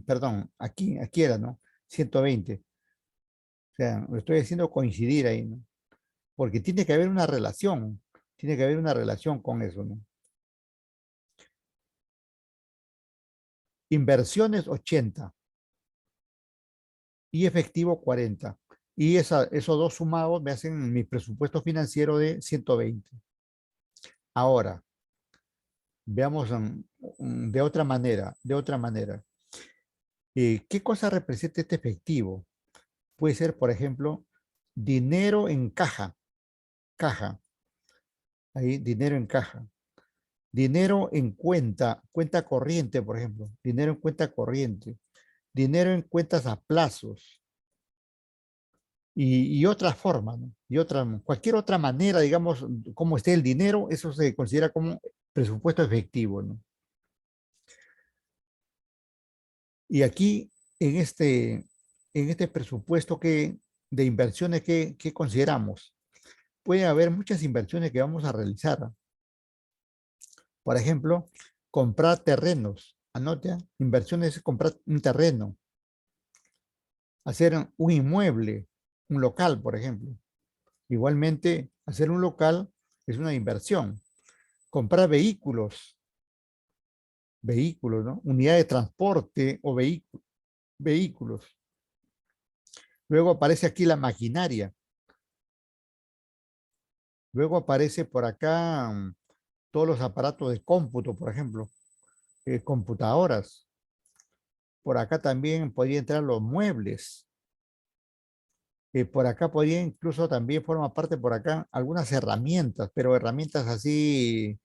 perdón, aquí era, ¿no? 120. O sea, lo estoy haciendo coincidir ahí, ¿no? Porque tiene que haber una relación. Tiene que haber una relación con eso, ¿no? Inversiones 80 y efectivo 40. Y esos dos sumados me hacen mi presupuesto financiero de 120. Ahora, veamos de otra manera, de otra manera. ¿Qué cosa representa este efectivo? Puede ser, por ejemplo, dinero en caja, caja, ahí dinero en caja. Dinero en cuenta, cuenta corriente, por ejemplo, dinero en cuenta corriente. Dinero en cuentas a plazos. Y otra forma, ¿no? Cualquier otra manera, digamos, cómo esté el dinero, eso se considera como presupuesto efectivo, ¿no? Y aquí, en este presupuesto de inversiones que consideramos, puede haber muchas inversiones que vamos a realizar. Por ejemplo, comprar terrenos. Anote, inversiones es comprar un terreno, hacer un inmueble, un local, por ejemplo. Igualmente, hacer un local es una inversión. Comprar vehículos, ¿no? Unidad de transporte o vehículos. Luego aparece aquí la maquinaria. Luego aparece por acá todos los aparatos de cómputo, por ejemplo, computadoras. Por acá también podría entrar los muebles. Por acá podría incluso también forma parte por acá algunas herramientas, pero herramientas así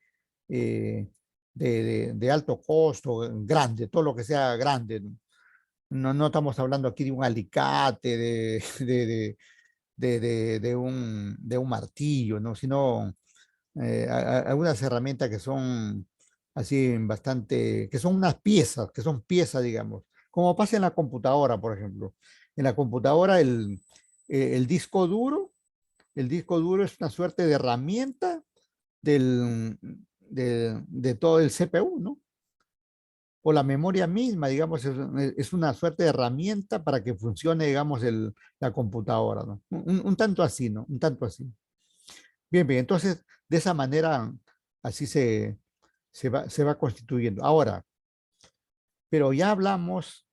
eh, de alto costo, grande, todo lo que sea grande. No estamos hablando aquí de un alicate, de un martillo, ¿no? Sino algunas herramientas que son así bastante, que son unas piezas, que son piezas, digamos, como pasa en la computadora, por ejemplo. En la computadora el el disco duro es una suerte de herramienta de todo el CPU, ¿no? O la memoria misma, digamos, es una suerte de herramienta para que funcione, digamos, la computadora, ¿no? Un tanto así, ¿no? Un tanto así. Bien, bien, entonces, de esa manera, así se va constituyendo. Ahora, pero ya hablamos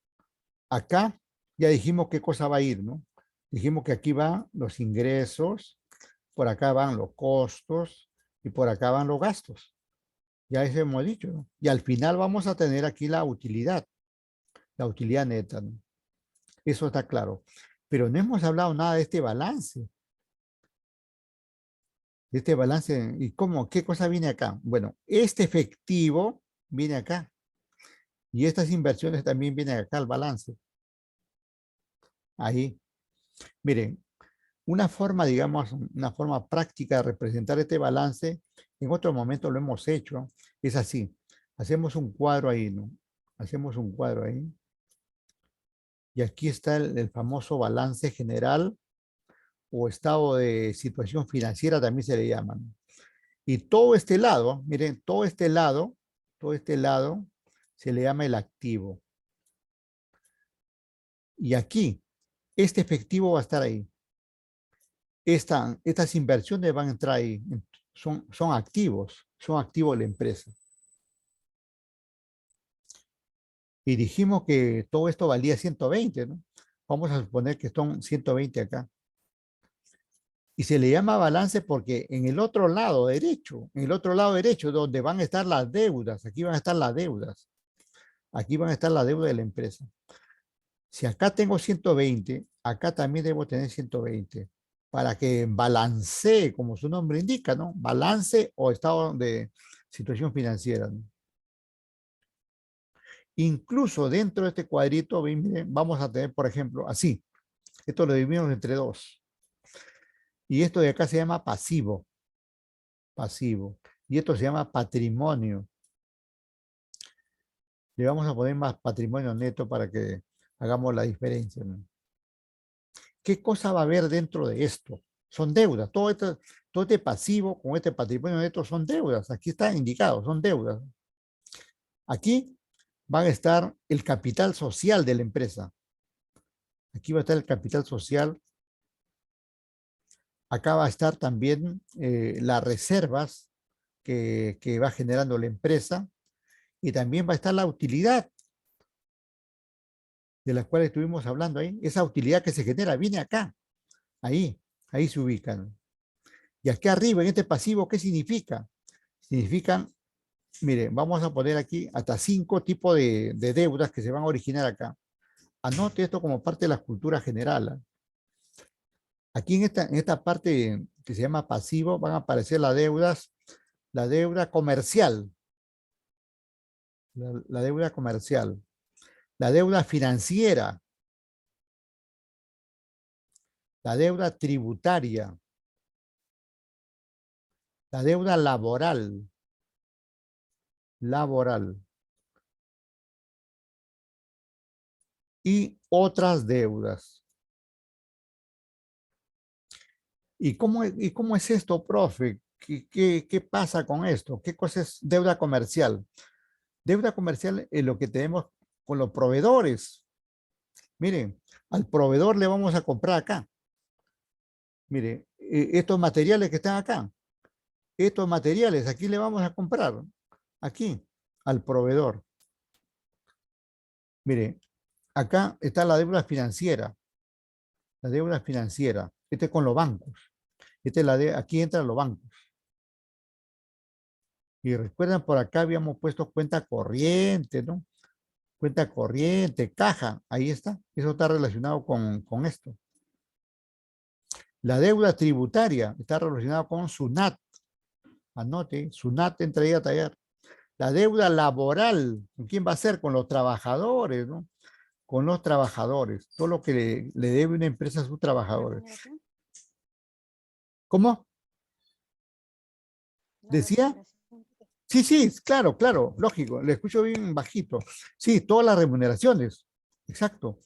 acá, ya dijimos qué cosa va a ir, ¿no? Dijimos que aquí van los ingresos, por acá van los costos y por acá van los gastos. Ya eso hemos dicho, ¿no? Y al final vamos a tener aquí la utilidad neta, ¿no? Eso está claro. Pero no hemos hablado nada de este balance, y cómo, qué cosa viene acá. Bueno, este efectivo viene acá y estas inversiones también vienen acá al balance. Ahí, miren, una forma, digamos, una forma práctica de representar este balance, en otro momento lo hemos hecho, es así. Hacemos un cuadro ahí, ¿no? Hacemos un cuadro ahí. Y aquí está el famoso balance general o estado de situación financiera, también se le llama, ¿no? Y todo este lado, miren, todo este lado se le llama el activo. Y aquí, este efectivo va a estar ahí. Estas inversiones van a entrar ahí. Son activos de la empresa. Y dijimos que todo esto valía 120, ¿no? Vamos a suponer que son 120 acá. Y se le llama balance porque en el otro lado derecho, donde van a estar las deudas, aquí van a estar las deudas. Aquí van a estar las deudas de la empresa. Si acá tengo 120, acá también debo tener 120 para que balancee, como su nombre indica, ¿no? Balance o estado de situación financiera, ¿no? Incluso dentro de este cuadrito, miren, vamos a tener, por ejemplo, así. Esto lo dividimos entre dos. Y esto de acá se llama pasivo. Pasivo. Y esto se llama patrimonio. Le vamos a poner más patrimonio neto para que hagamos la diferencia, ¿no? ¿Qué cosa va a haber dentro de esto? Son deudas. Todo este pasivo con este patrimonio neto son deudas. Aquí está indicado, son deudas. Aquí van a estar el capital social de la empresa. Aquí va a estar el capital social. Acá va a estar también las reservas que va generando la empresa. Y también va a estar la utilidad de la cual estuvimos hablando ahí. Esa utilidad que se genera viene acá. Ahí, ahí se ubican. Y aquí arriba, en este pasivo, ¿qué significa? Significan, miren, vamos a poner aquí hasta 5 tipos de deudas que se van a originar acá. Anote esto como parte de la cultura general, ¿eh? Aquí en esta parte que se llama pasivo van a aparecer las deudas, la deuda comercial, la deuda comercial, la deuda financiera, la deuda tributaria, la deuda laboral, y otras deudas. ¿Y cómo es esto, profe? ¿Qué pasa con esto? ¿Qué cosa es deuda comercial? Deuda comercial es lo que tenemos con los proveedores. Miren, al proveedor le vamos a comprar acá. Mire, estos materiales que están acá, estos materiales, aquí le vamos a comprar, aquí, al proveedor. Mire, acá está la deuda financiera, la deuda financiera, este con los bancos, aquí entran los bancos. Y recuerdan, por acá habíamos puesto cuenta corriente, ¿no? Cuenta corriente, caja, ahí está, eso está relacionado con esto. La deuda tributaria está relacionada con SUNAT, anote, SUNAT entra ahí a tallar. La deuda laboral, ¿con quién va a ser? Con los trabajadores, ¿no? Con los trabajadores, todo lo que le debe una empresa a sus trabajadores. ¿Remuneración? ¿Cómo? La ¿Decía? remuneración. Sí, sí, claro, claro, lógico, le escucho bien bajito. Sí, todas las remuneraciones, exacto.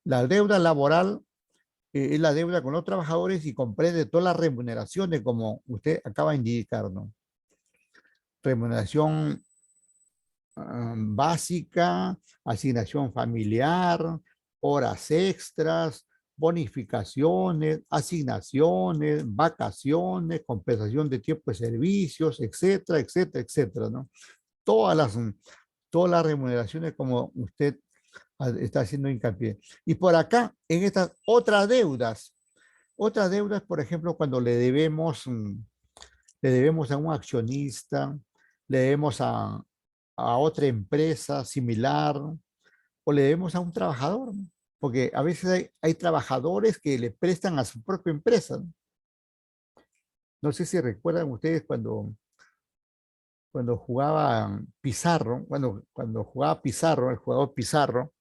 La deuda laboral es la deuda con los trabajadores y comprende todas las remuneraciones, como usted acaba de indicar, ¿no? Remuneración básica, asignación familiar, horas extras, bonificaciones, asignaciones, vacaciones, compensación de tiempo de servicios, etcétera, etcétera, etcétera, ¿no? Todas las, todas las remuneraciones como usted está haciendo hincapié. Y por acá, en estas otras deudas, por ejemplo, cuando le debemos a un accionista, le debemos a otra empresa similar o le debemos a un trabajador, ¿no? Porque a veces hay trabajadores que le prestan a su propia empresa, ¿no? No sé si recuerdan ustedes cuando jugaba Pizarro, cuando jugaba Pizarro, el jugador Pizarro,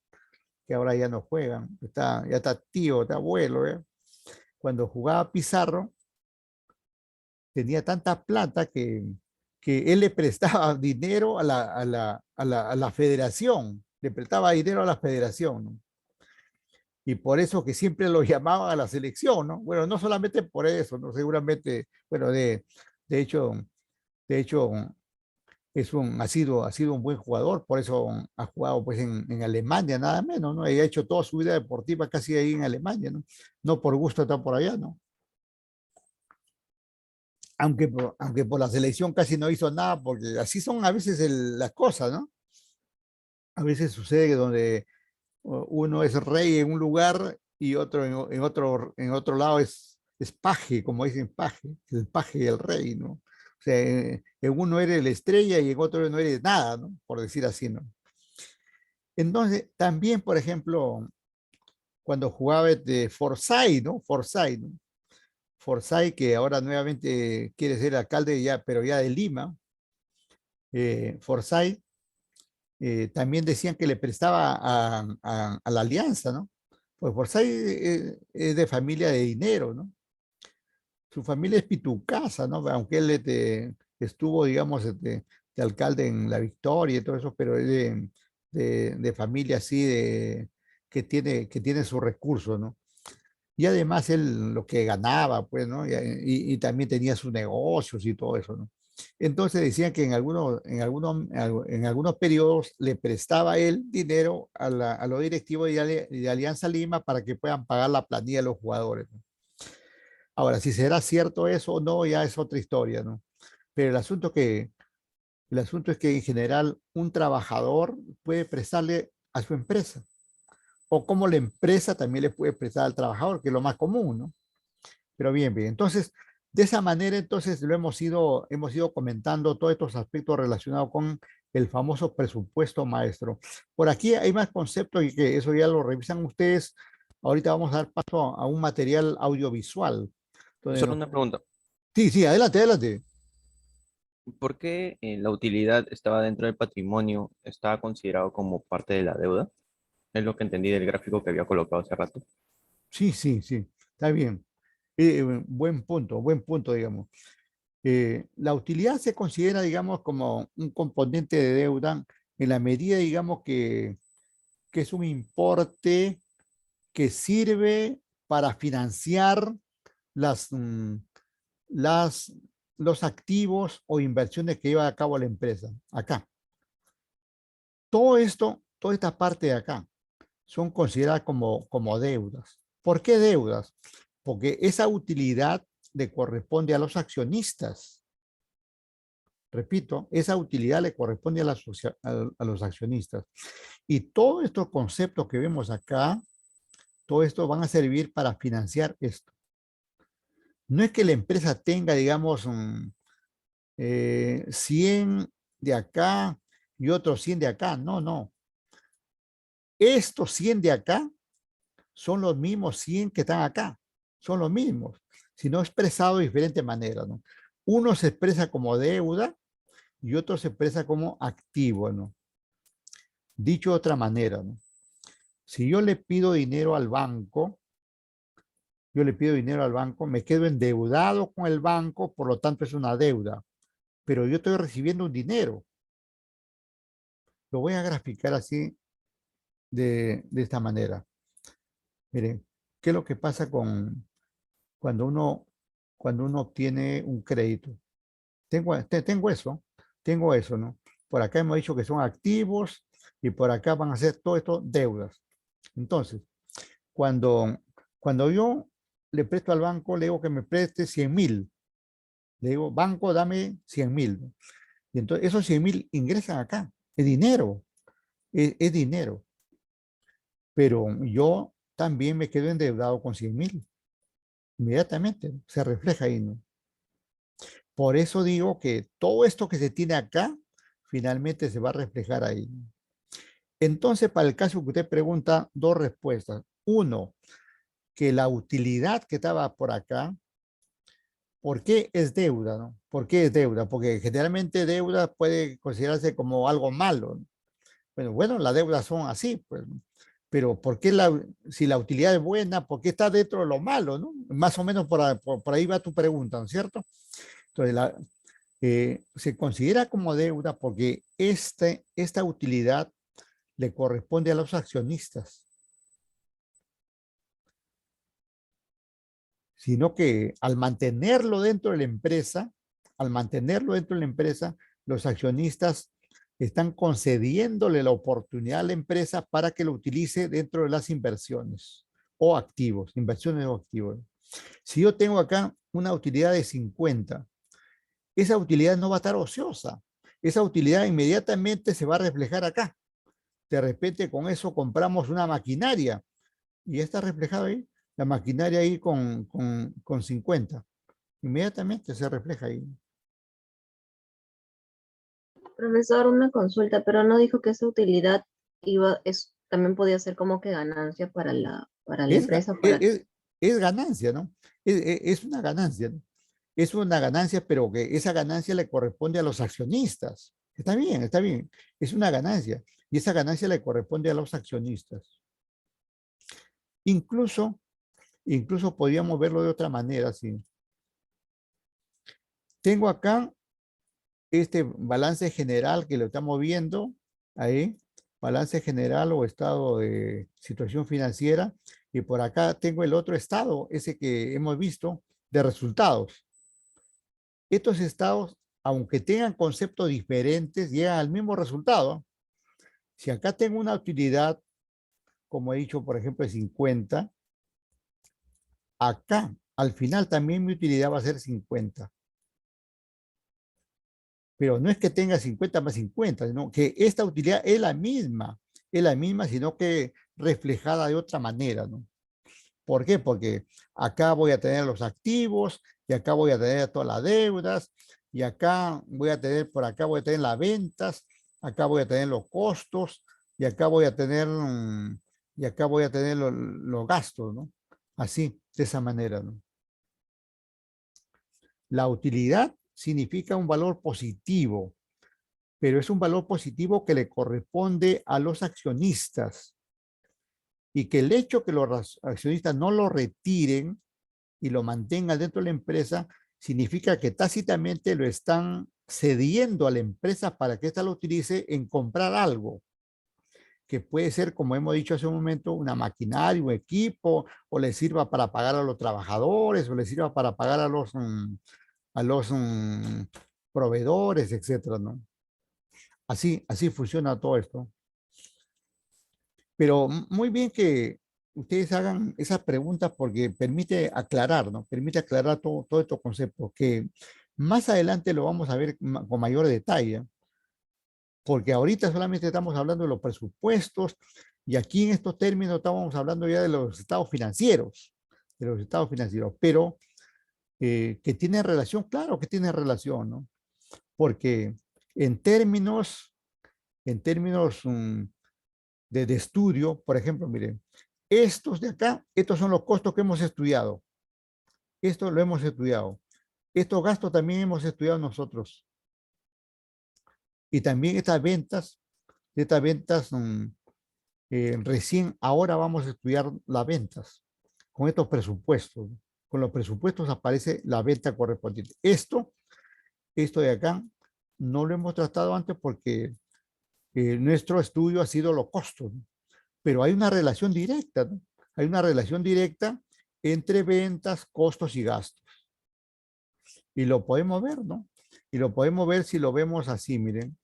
que ahora ya no juegan, ya está tío, está abuelo, ¿eh? Cuando jugaba Pizarro, tenía tanta plata que él le prestaba dinero a la federación, le prestaba dinero a la federación, ¿no? Y por eso que siempre lo llamaban a la selección, ¿no? Bueno, no solamente por eso, ¿no? Seguramente, bueno, de hecho, de hecho, ha sido un buen jugador, por eso ha jugado pues en Alemania, nada menos, ¿no? Y ha hecho toda su vida deportiva casi ahí en Alemania, ¿no? No por gusto está por allá, ¿no? Aunque por la selección casi no hizo nada, porque así son a veces las cosas, ¿no? A veces sucede que donde uno es rey en un lugar y otro en otro lado es paje, como dicen paje, el paje y el rey, ¿no? O sea, en uno eres la estrella y en otro no eres nada, ¿no? Por decir así, ¿no? Entonces, también, por ejemplo, cuando jugaba de Forsyth, ¿no? Forsyth, ¿no? Forsyth, que ahora nuevamente quiere ser alcalde ya, pero ya de Lima, Forsyth, también decían que le prestaba a la alianza, ¿no? Pues Forsyth es de familia de dinero, ¿no? Su familia es pitucasa, ¿no? Aunque él estuvo, digamos, de alcalde en La Victoria y todo eso, pero es de familia así, que tiene sus recursos, ¿no? Y además él lo que ganaba, pues, ¿no? Y también tenía sus negocios y todo eso, ¿no? Entonces decían que en algunos periodos le prestaba él dinero a los directivos de Alianza Lima para que puedan pagar la planilla de los jugadores, ¿no? Ahora, si será cierto eso o no, ya es otra historia, ¿no? Pero el asunto es que en general un trabajador puede prestarle a su empresa o como la empresa también le puede prestar al trabajador, que es lo más común, ¿no? Pero bien, bien. Entonces, de esa manera, entonces, hemos ido comentando todos estos aspectos relacionados con el famoso presupuesto maestro. Por aquí hay más conceptos y que eso ya lo revisan ustedes. Ahorita vamos a dar paso a un material audiovisual. Entonces, Solo una pregunta. sí, sí, adelante, adelante. ¿Por qué la utilidad estaba dentro del patrimonio, estaba considerado como parte de la deuda? Es lo que entendí del gráfico que había colocado hace rato. Sí, sí, sí, está bien. Buen punto, digamos. La utilidad se considera, digamos, como un componente de deuda en la medida, digamos, que es un importe que sirve para financiar las, las, los activos o inversiones que lleva a cabo la empresa. Acá. Todo esto, toda esta parte de acá, son consideradas como deudas. ¿Por qué deudas? Porque esa utilidad le corresponde a los accionistas. Repito, esa utilidad le corresponde a los accionistas. Y todos estos conceptos que vemos acá, todo esto van a servir para financiar esto. No es que la empresa tenga, digamos, 100 de acá y otros 100 de acá. No, no. Estos 100 de acá son los mismos 100 que están acá. Son los mismos, sino expresado de diferente manera, ¿no? Uno se expresa como deuda y otro se expresa como activo, ¿no? Dicho de otra manera, ¿no? Si yo le pido dinero al banco, me quedo endeudado con el banco, por lo tanto es una deuda, pero yo estoy recibiendo un dinero. Lo voy a graficar así de esta manera. Miren, ¿qué es lo que pasa cuando uno obtiene un crédito? Tengo eso, ¿no? Por acá hemos dicho que son activos y por acá van a ser todo esto deudas. Entonces, cuando yo le presto al banco, le digo que me preste 100.000. Le digo, banco, dame 100.000, ¿no? Y entonces esos 100.000 ingresan acá. Es dinero, es dinero. Pero yo también me quedo endeudado con 100.000. Inmediatamente, ¿no? Se refleja ahí, ¿no? Por eso digo que todo esto que se tiene acá, finalmente se va a reflejar ahí. Entonces, para el caso que usted pregunta, dos respuestas. Uno, que la utilidad que estaba por acá, ¿por qué es deuda, no? ¿Por qué es deuda? Porque generalmente deuda puede considerarse como algo malo, ¿no? Bueno, las deudas son así, pues, ¿no? Pero ¿por qué si la utilidad es buena, por qué está dentro de lo malo, no? Más o menos por ahí va tu pregunta, ¿no es cierto? Entonces, se considera como deuda porque esta utilidad le corresponde a los accionistas, sino que al mantenerlo dentro de la empresa, los accionistas están concediéndole la oportunidad a la empresa para que lo utilice dentro de las inversiones o activos, inversiones o activos. Si yo tengo acá una utilidad de 50, esa utilidad no va a estar ociosa. Esa utilidad inmediatamente se va a reflejar acá. De repente con eso compramos una maquinaria y está reflejado ahí, la maquinaria ahí con 50. Inmediatamente se refleja ahí. Profesor, una consulta, pero no dijo que esa utilidad también podía ser como que ganancia para la Es, empresa. es ganancia, ¿no? Es una ganancia, ¿no? Es una ganancia, pero que esa ganancia le corresponde a los accionistas. Está bien, está bien. Es una ganancia. Y esa ganancia le corresponde a los accionistas. Incluso podríamos verlo de otra manera, ¿sí? Tengo acá este balance general que lo estamos viendo ahí, balance general o estado de situación financiera, y por acá tengo el otro estado, ese que hemos visto, de resultados. Estos estados, aunque tengan conceptos diferentes, llegan al mismo resultado. Si acá tengo una utilidad, como he dicho, por ejemplo, de 50, acá al final también mi utilidad va a ser 50. Pero no es que tenga 50 más 50, sino que esta utilidad es la misma, sino que reflejada de otra manera, ¿no? ¿Por qué? Porque acá voy a tener los activos, y acá voy a tener todas las deudas, y acá voy a tener, por acá voy a tener las ventas, acá voy a tener los costos, y acá voy a tener, los gastos, ¿no? Así, de esa manera, ¿no? La utilidad significa un valor positivo, pero es un valor positivo que le corresponde a los accionistas y que el hecho que los accionistas no lo retiren y lo mantengan dentro de la empresa significa que tácitamente lo están cediendo a la empresa para que ésta lo utilice en comprar algo. que puede ser, como hemos dicho hace un momento, una maquinaria, un equipo, o le sirva para pagar a los trabajadores, o le sirva para pagar a los proveedores, etcétera, ¿no? Así funciona todo esto. Pero muy bien que ustedes hagan esas preguntas porque permite aclarar, ¿no? Permite aclarar todo estos conceptos que más adelante lo vamos a ver con mayor detalle, porque ahorita solamente estamos hablando de los presupuestos y aquí en estos términos estamos hablando ya de los estados financieros, pero que tienen relación, claro que tienen relación, ¿no? Porque en términos, en términos de estudio, por ejemplo, miren, estos de acá, estos son los costos que hemos estudiado. Esto lo hemos estudiado. Estos gastos también hemos estudiado nosotros. Y también estas ventas recién ahora vamos a estudiar las ventas con estos presupuestos. Con los presupuestos aparece la venta correspondiente. Esto de acá, no lo hemos tratado antes porque nuestro estudio ha sido los costos, ¿no? Pero hay una relación directa, ¿no? Hay una relación directa entre ventas, costos y gastos. Y lo podemos ver, ¿no? Y lo podemos ver si lo vemos así, miren.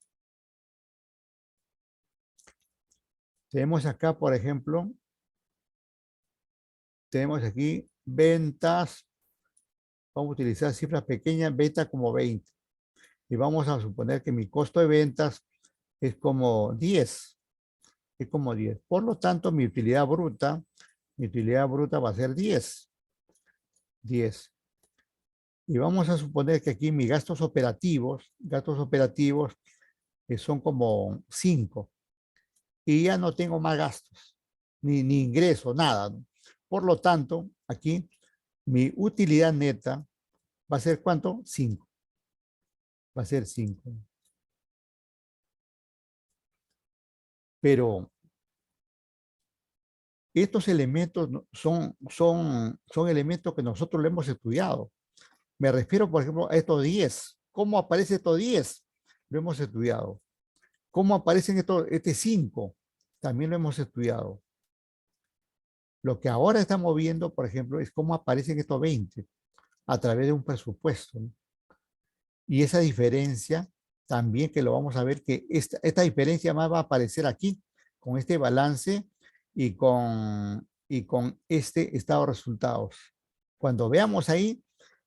Tenemos acá, por ejemplo, tenemos aquí ventas. Vamos a utilizar cifras pequeñas, venta como 20. Y vamos a suponer que mi costo de ventas es como 10. Es como 10. Por lo tanto, mi utilidad bruta va a ser 10. 10. Y vamos a suponer que aquí mis gastos operativos son como 5. Y ya no tengo más gastos, ni ingreso, nada, ¿no? Por lo tanto, aquí mi utilidad neta va a ser ¿cuánto? 5. Va a ser 5. Pero estos elementos son elementos que nosotros lo hemos estudiado. Me refiero, por ejemplo, a estos 10. ¿Cómo aparece estos 10? Lo hemos estudiado. ¿Cómo aparecen este 5? También lo hemos estudiado. Lo que ahora estamos viendo, por ejemplo, es cómo aparecen estos 20 a través de un presupuesto, ¿no? Y esa diferencia también que lo vamos a ver que esta diferencia más va a aparecer aquí con este balance y con este estado de resultados. Cuando veamos ahí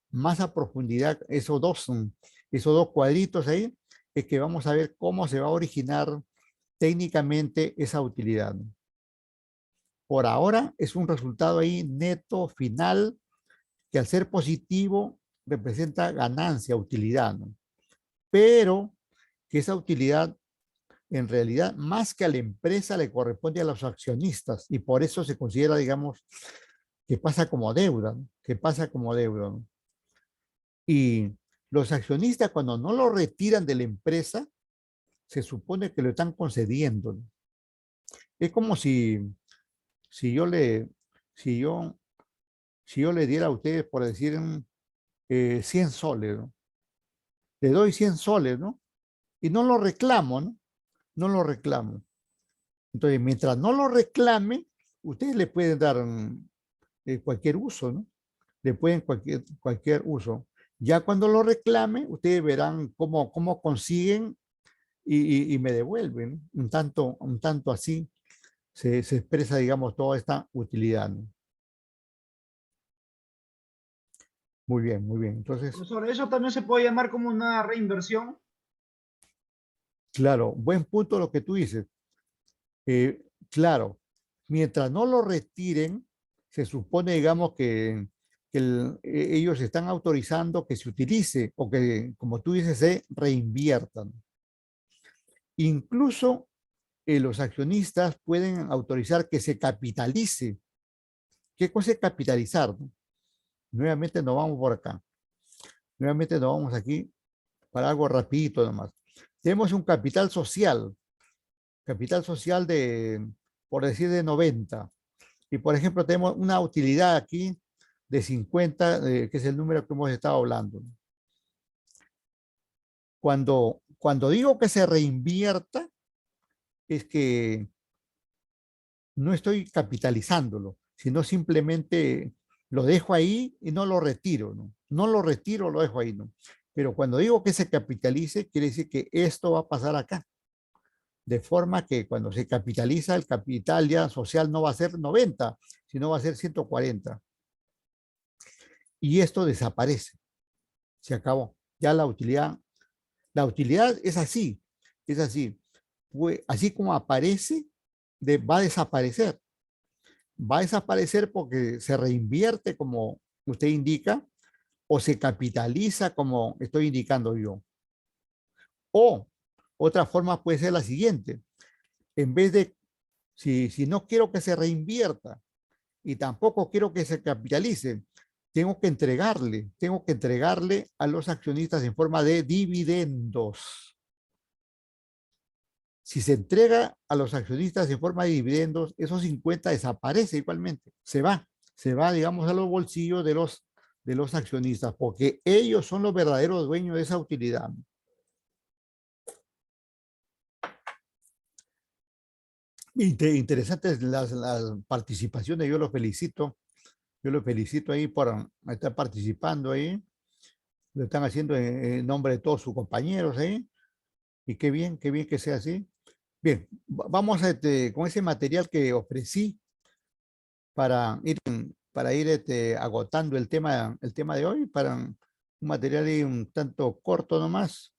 más a profundidad esos dos cuadritos ahí, es que vamos a ver cómo se va a originar técnicamente esa utilidad. Por ahora es un resultado ahí neto final que al ser positivo representa ganancia, utilidad, ¿no? Pero que esa utilidad en realidad más que a la empresa le corresponde a los accionistas y por eso se considera, digamos, que pasa como deuda, ¿no? Que pasa como deuda, ¿no? Y los accionistas cuando no lo retiran de la empresa, se supone que lo están concediendo, ¿no? Es como si yo le, si yo, si yo le diera a ustedes, por decir, 100 soles, ¿no? Le doy 100 soles, ¿no? Y no lo reclamo, ¿no? No lo reclamo. Entonces, mientras no lo reclame, ustedes le pueden dar cualquier uso, ¿no? Le pueden cualquier uso. Ya cuando lo reclame, ustedes verán cómo consiguen y me devuelven. Un tanto así se expresa, digamos, toda esta utilidad, ¿no? Muy bien, muy bien. Entonces, Profesor, eso también se puede llamar como una reinversión. claro, buen punto lo que tú dices. Claro, mientras no lo retiren, se supone, digamos, que ellos están autorizando que se utilice o que, como tú dices, se reinviertan. Incluso los accionistas pueden autorizar que se capitalice. ¿Qué cosa es capitalizar, no? Nuevamente nos vamos por acá. Nuevamente nos vamos aquí para algo rapidito nomás. Tenemos un capital social de, por decir, de 90. Y por ejemplo, tenemos una utilidad aquí de 50, que es el número que hemos estado hablando. Cuando digo que se reinvierta, es que no estoy capitalizándolo, sino simplemente lo dejo ahí y no lo retiro, ¿no? No lo retiro, lo dejo ahí, ¿no? Pero cuando digo que se capitalice, quiere decir que esto va a pasar acá. De forma que cuando se capitaliza, el capital ya social no va a ser 90, sino va a ser 140. Y esto desaparece, se acabó. Ya la utilidad es así. Pues, así como aparece, va a desaparecer. Va a desaparecer porque se reinvierte, como usted indica, o se capitaliza, como estoy indicando yo. O otra forma puede ser la siguiente. En vez de, si no quiero que se reinvierta y tampoco quiero que se capitalice, tengo que entregarle a los accionistas en forma de dividendos. Si se entrega a los accionistas en forma de dividendos, esos 50 desaparece igualmente, se va, digamos, a los bolsillos de los accionistas, porque ellos son los verdaderos dueños de esa utilidad. Interesantes las participaciones, yo los felicito ahí por estar participando ahí, lo están haciendo en nombre de todos sus compañeros ahí, y qué bien que sea así. Bien, vamos con ese material que ofrecí para ir agotando el tema de hoy, para un material ahí un tanto corto nomás.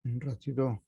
Un ratito.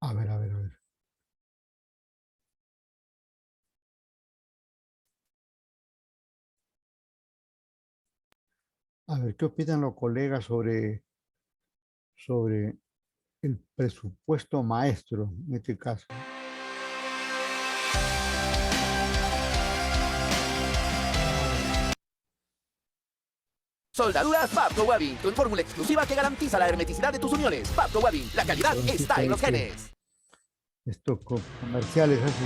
A ver, a ver, a ver. A ver, ¿qué opinan los colegas sobre el presupuesto maestro en este caso? Soldaduras Fabco Webbing, con fórmula exclusiva que garantiza la hermeticidad de tus uniones. Fabco Webbing, la calidad está en los genes. Estos comerciales así.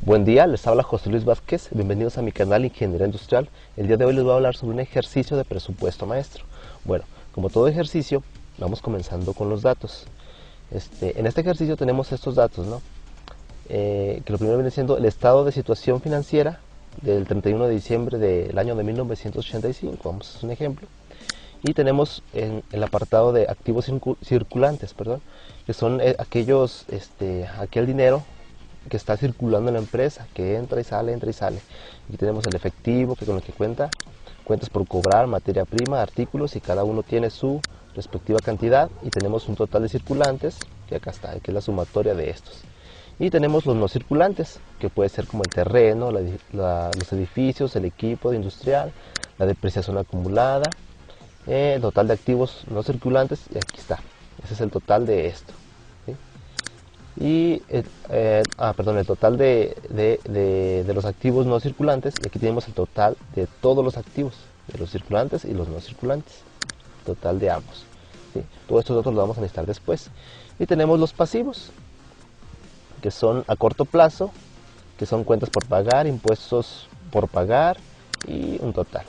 Buen día, les habla José Luis Vázquez, bienvenidos a mi canal Ingeniería Industrial. El día de hoy les voy a hablar sobre un ejercicio de presupuesto maestro. Bueno, como todo ejercicio, vamos comenzando con los datos. En este ejercicio tenemos estos datos, ¿no? Que lo primero viene siendo el estado de situación financiera del 31 de diciembre del año de 1985, vamos a hacer un ejemplo. Y tenemos en el apartado de activos circulantes, perdón, que son aquel dinero que está circulando en la empresa, que entra y sale, entra y sale. Aquí tenemos el efectivo, que con el que cuentas por cobrar, materia prima, artículos, y cada uno tiene su respectiva cantidad. Y tenemos un total de circulantes, que acá está, que es la sumatoria de estos. Y tenemos los no circulantes, que puede ser como el terreno, los edificios, el equipo industrial, la depreciación acumulada, el total de activos no circulantes, y aquí está. Ese es el total de esto. Y el total de los activos no circulantes, y aquí tenemos el total de todos los activos, de los circulantes y los no circulantes, total de ambos, ¿sí? Todos estos datos los vamos a necesitar después. Y tenemos los pasivos, que son a corto plazo, que son cuentas por pagar, impuestos por pagar y un total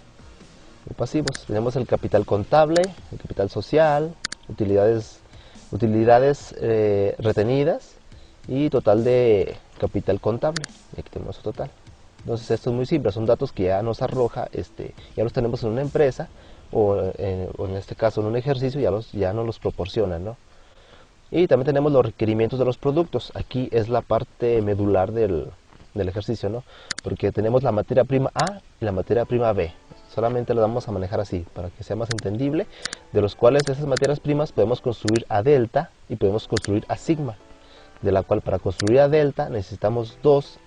de pasivos. Tenemos el capital contable, el capital social, utilidades retenidas y total de capital contable. Y aquí tenemos su total. Entonces esto es muy simple, son datos que ya nos arroja, ya los tenemos en una empresa o en este caso en un ejercicio, ya nos los proporcionan, ¿no? Y también tenemos los requerimientos de los productos. Aquí es la parte medular del ejercicio, ¿no? Porque tenemos la materia prima A y la materia prima B. Solamente lo vamos a manejar así, para que sea más entendible, de los cuales de esas materias primas podemos construir a delta y podemos construir a sigma, de la cual para construir a delta necesitamos 2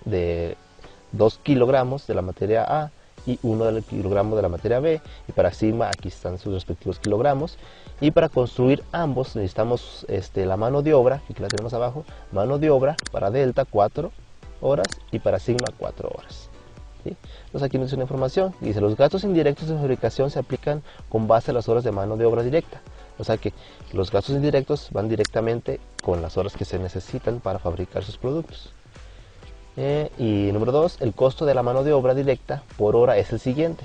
kilogramos de la materia A y 1 del kilogramo de la materia B, y para sigma aquí están sus respectivos kilogramos, y para construir ambos necesitamos la mano de obra, que aquí la tenemos abajo, mano de obra para delta 4 horas y para sigma 4 horas. ¿Sí? Entonces aquí nos dice una información, dice los gastos indirectos de fabricación se aplican con base a las horas de mano de obra directa, o sea que los gastos indirectos van directamente con las horas que se necesitan para fabricar sus productos. Y número 2, el costo de la mano de obra directa por hora es el siguiente.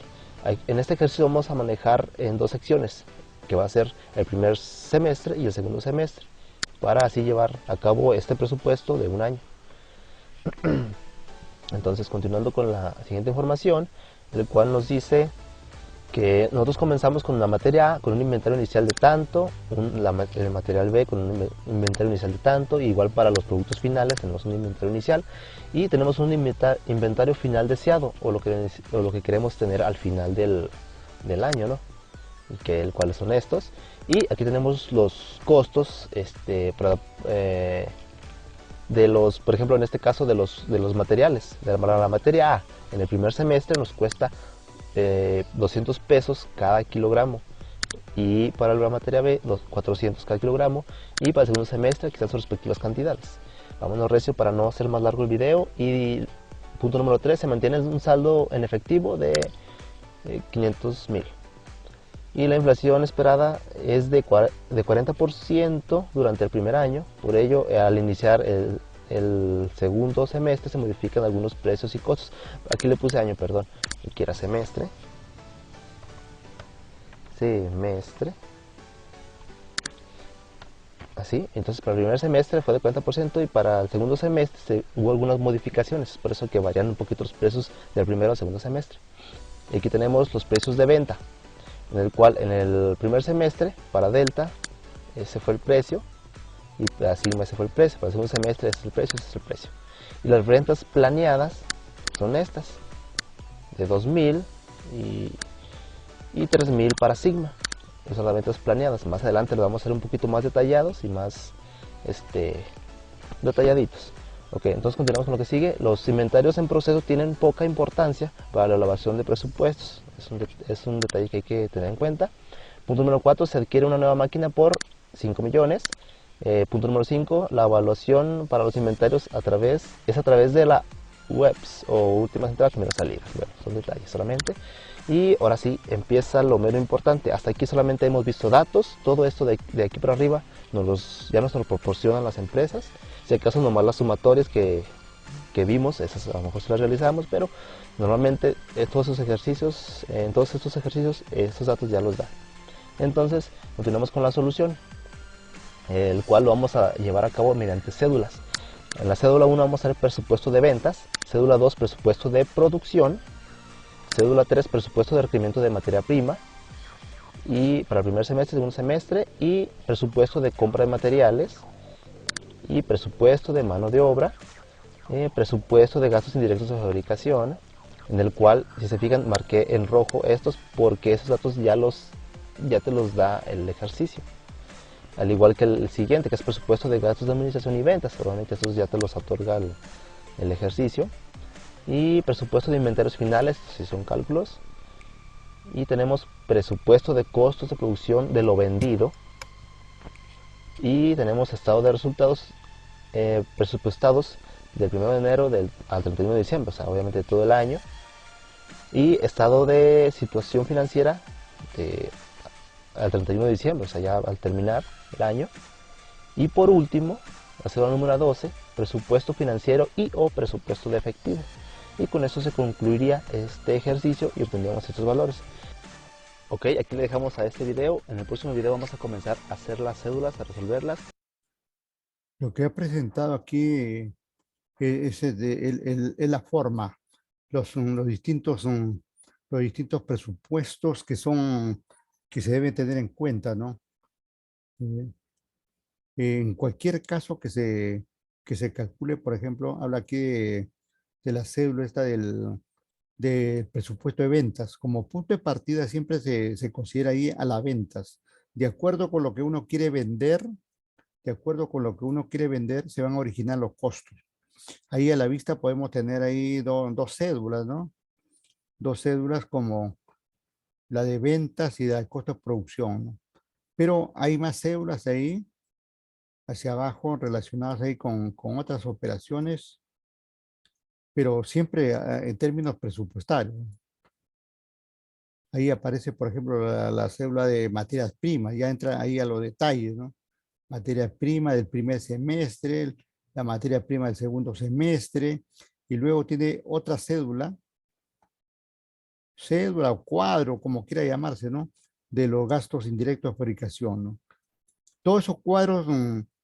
En este ejercicio vamos a manejar en 2 secciones, que va a ser el primer semestre y el segundo semestre, para así llevar a cabo este presupuesto de un año. Entonces, continuando con la siguiente información, el cual nos dice que nosotros comenzamos con la materia A con un inventario inicial de tanto, el material B con un inventario inicial de tanto, y igual para los productos finales tenemos un inventario inicial y tenemos un inventario final deseado, o lo que queremos tener al final del año, ¿no? Cuáles son estos. Y aquí tenemos los costos por ejemplo, en este caso de los materiales. La materia A en el primer semestre nos cuesta 200 pesos cada kilogramo, y para la materia B 400 cada kilogramo, y para el segundo semestre quizás sus respectivas cantidades. Vámonos recio para no hacer más largo el video. Y punto número 3, se mantiene un saldo en efectivo de 500,000, y la inflación esperada es de 40% durante el primer año. Por ello, al iniciar el segundo semestre se modifican algunos precios y costos. Aquí le puse año, perdón, aquí era semestre. Así, entonces para el primer semestre fue de 40% y para el segundo semestre hubo algunas modificaciones, por eso que varían un poquito los precios del primero al segundo semestre. Y aquí tenemos los precios de venta, en el cual en el primer semestre para delta ese fue el precio, y para sigma ese fue el precio, para el segundo semestre ese es el precio, ese es el precio. Y las rentas planeadas son estas, de 2,000 y 3,000 para sigma. Esas son las ventas planeadas. Más adelante lo vamos a hacer un poquito más detallados y más detalladitos. Ok, entonces continuamos con lo que sigue. Los inventarios en proceso tienen poca importancia para la elaboración de presupuestos. Es un detalle que hay que tener en cuenta. Punto número 4, se adquiere una nueva máquina por 5 millones. Punto número 5, la evaluación para los inventarios es a través de la webs o últimas entradas, primeras salidas. Bueno, son detalles solamente. Y ahora sí, empieza lo mero importante. Hasta aquí solamente hemos visto datos. Todo esto de aquí para arriba ya nos lo proporcionan las empresas. Si acaso nomás las sumatorias que vimos, esas a lo mejor se las realizamos, pero normalmente en todos estos ejercicios, estos datos ya los dan. Entonces, continuamos con la solución, el cual lo vamos a llevar a cabo mediante cédulas. En la cédula 1 vamos a hacer presupuesto de ventas, cédula 2 presupuesto de producción, cédula 3 presupuesto de requerimiento de materia prima, y para el primer semestre, segundo semestre, y presupuesto de compra de materiales, y presupuesto de mano de obra, presupuesto de gastos indirectos de fabricación, en el cual, si se fijan, marqué en rojo estos porque esos datos ya te los da el ejercicio. Al igual que el siguiente, que es presupuesto de gastos de administración y ventas, obviamente estos ya te los otorga el ejercicio. Y presupuesto de inventarios finales, si son cálculos. Y tenemos presupuesto de costos de producción de lo vendido. Y tenemos estado de resultados presupuestados del 1 de enero al 31 de diciembre, o sea, obviamente todo el año. Y estado de situación financiera al 31 de diciembre, o sea, ya al terminar el año. Y por último, la cédula número 12, presupuesto financiero o presupuesto de efectivo. Y con eso se concluiría este ejercicio y obtendríamos estos valores. Ok, aquí le dejamos a este video. En el próximo video vamos a comenzar a hacer las cédulas, a resolverlas. Lo que ha presentado aquí es la forma. los distintos presupuestos que se deben tener en cuenta, ¿no? Eh, En cualquier caso que se calcule, por ejemplo, habla aquí de la cédula esta del presupuesto de ventas. Como punto de partida siempre se considera ahí a las ventas. De acuerdo con lo que uno quiere vender, de acuerdo con lo que uno quiere vender, se van a originar los costos. Ahí a la vista podemos tener ahí dos cédulas, ¿no? Dos cédulas como la de ventas y la de costo de producción, ¿no? Pero hay más cédulas ahí hacia abajo relacionadas ahí con otras operaciones, pero siempre en términos presupuestarios. Ahí aparece, por ejemplo, la cédula de materias primas, ya entra ahí a los detalles, ¿no? Materias primas del primer semestre, la materia prima del segundo semestre, y luego tiene otra cédula o cuadro, como quiera llamarse, ¿no? De los gastos indirectos de fabricación, ¿no? Todos esos cuadros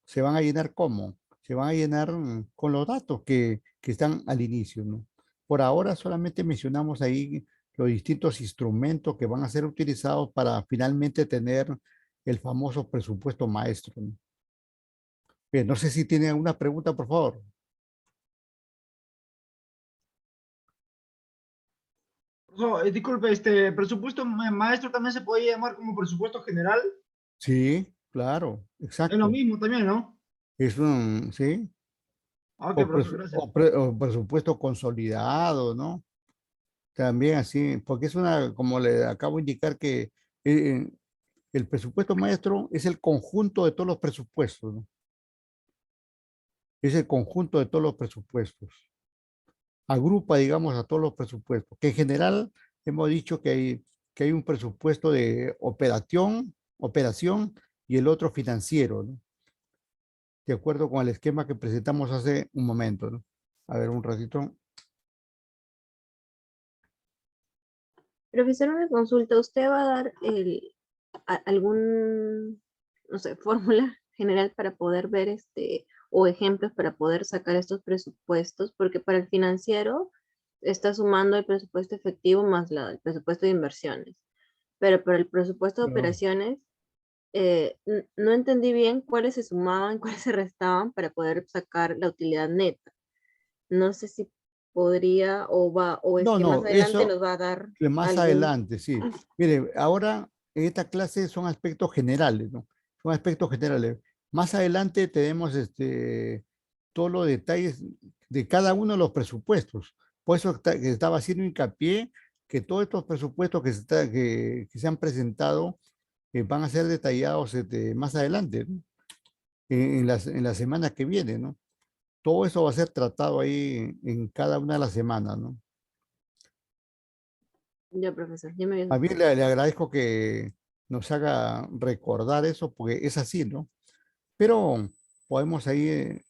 se van a llenar ¿cómo? Se van a llenar con los datos que están al inicio, ¿no? Por ahora solamente mencionamos ahí los distintos instrumentos que van a ser utilizados para finalmente tener el famoso presupuesto maestro, ¿no? Bien, no sé si tiene alguna pregunta, por favor. Disculpe, presupuesto maestro también se puede llamar como presupuesto general. Sí, claro, Es lo exacto. mismo también, ¿no? Es un, sí, Ah, ok, profesor, gracias. o presupuesto consolidado, ¿no? También así, porque es una, como le acabo de indicar, que eh, el presupuesto maestro es el conjunto de todos los presupuestos, ¿no? Es el conjunto de todos los presupuestos. Agrupa, digamos, a todos los presupuestos, que en general hemos dicho que hay un presupuesto de operación y el otro financiero, ¿no? De acuerdo con el esquema que presentamos hace un momento, ¿no? A ver, un ratito. Profesor, una consulta. ¿Usted va a dar algún, no sé, fórmula general para poder ver o ejemplos para poder sacar estos presupuestos? Porque para el financiero está sumando el presupuesto efectivo más el presupuesto de inversiones. Pero para el presupuesto de No, operaciones, no entendí bien cuáles se sumaban, cuáles se restaban para poder sacar la utilidad neta. No sé si podría o es no, que más no, adelante eso nos va a dar que más algún. adelante, sí. Mire, ahora en esta clase son aspectos generales, ¿no? Son aspectos generales. Más adelante tenemos todos los detalles de cada uno de los presupuestos. Por eso que estaba haciendo hincapié que todos estos presupuestos que se han presentado van a ser detallados más adelante, ¿no? En la semana que viene, ¿no? Todo eso va a ser tratado ahí en cada una de las semanas, ¿no? Ya, profesor, ya me habían A mí explicado. le agradezco que nos haga recordar eso, porque es así, ¿no? Pero podemos ahí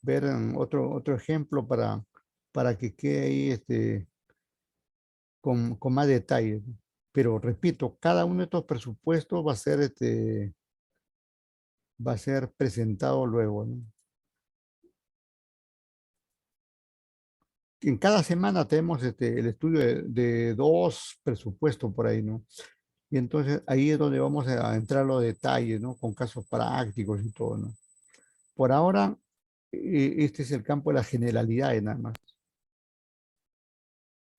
ver otro ejemplo para que quede ahí con más detalle, ¿no? Pero repito, cada uno de estos presupuestos va a ser presentado luego, ¿no? En cada semana tenemos el estudio de dos presupuestos por ahí, ¿no? Y entonces ahí es donde vamos a entrar los detalles, ¿no? Con casos prácticos y todo, ¿no? Por ahora, este es el campo de las generalidades nada más.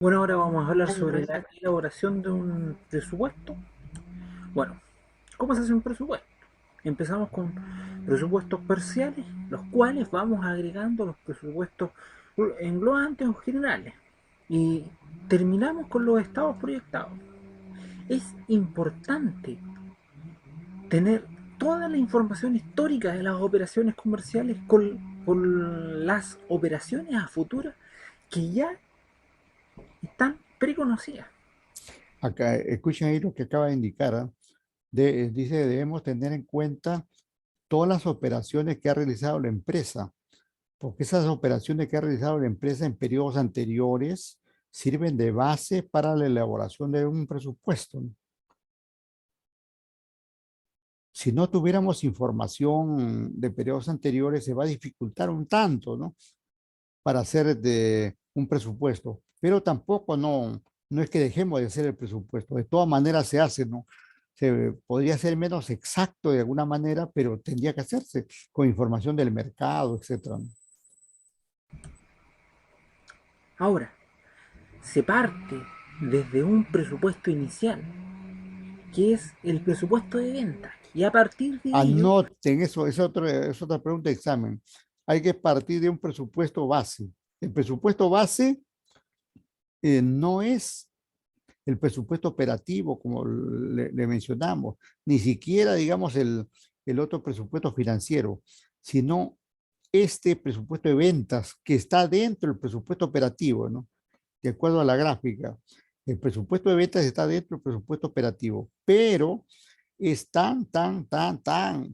Bueno, ahora vamos a hablar Gracias, sobre la profesor. elaboración de un presupuesto. Bueno, ¿cómo se hace un presupuesto? Empezamos con presupuestos parciales, los cuales vamos agregando los presupuestos englobantes o generales. Y terminamos con los estados proyectados. Es importante tener toda la información histórica de las operaciones comerciales con las operaciones a futuro que ya están preconocidas. Acá, escuchen ahí lo que acaba de indicar, ¿ah? Dice, debemos tener en cuenta todas las operaciones que ha realizado la empresa, porque esas operaciones que ha realizado la empresa en periodos anteriores sirven de base para la elaboración de un presupuesto, ¿no? Si no tuviéramos información de periodos anteriores, se va a dificultar un tanto, ¿no? Para hacer un presupuesto, pero tampoco no es que dejemos de hacer el presupuesto, de todas maneras se hace, ¿no? Se podría ser menos exacto de alguna manera, pero tendría que hacerse con información del mercado, etcétera, ¿no? Ahora, se parte desde un presupuesto inicial, que es el presupuesto de venta. Y a partir de ello, Anoten eso, es otra pregunta de examen. Hay que partir de un presupuesto base. El presupuesto base no es el presupuesto operativo, como le mencionamos, ni siquiera, digamos, el otro presupuesto financiero, sino este presupuesto de ventas que está dentro del presupuesto operativo, ¿no? De acuerdo a la gráfica. El presupuesto de ventas está dentro del presupuesto operativo, pero es tan,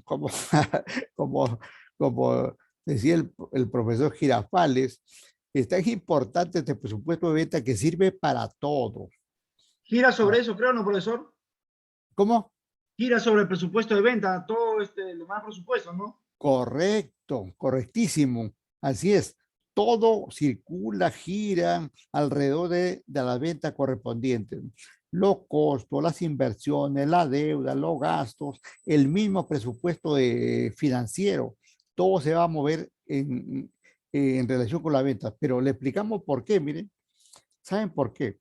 como, como, como decía el profesor Girafales, es tan importante este presupuesto de venta que sirve para todo. Gira sobre eso, creo, ¿no, profesor? ¿Cómo? Gira sobre el presupuesto de venta, todo lo más presupuesto, ¿no? Correcto, correctísimo. Así es. Todo circula, gira alrededor de la venta correspondiente. Los costos, las inversiones, la deuda, los gastos, el mismo presupuesto financiero, todo se va a mover en relación con la venta. Pero le explicamos por qué, miren. ¿Saben por qué?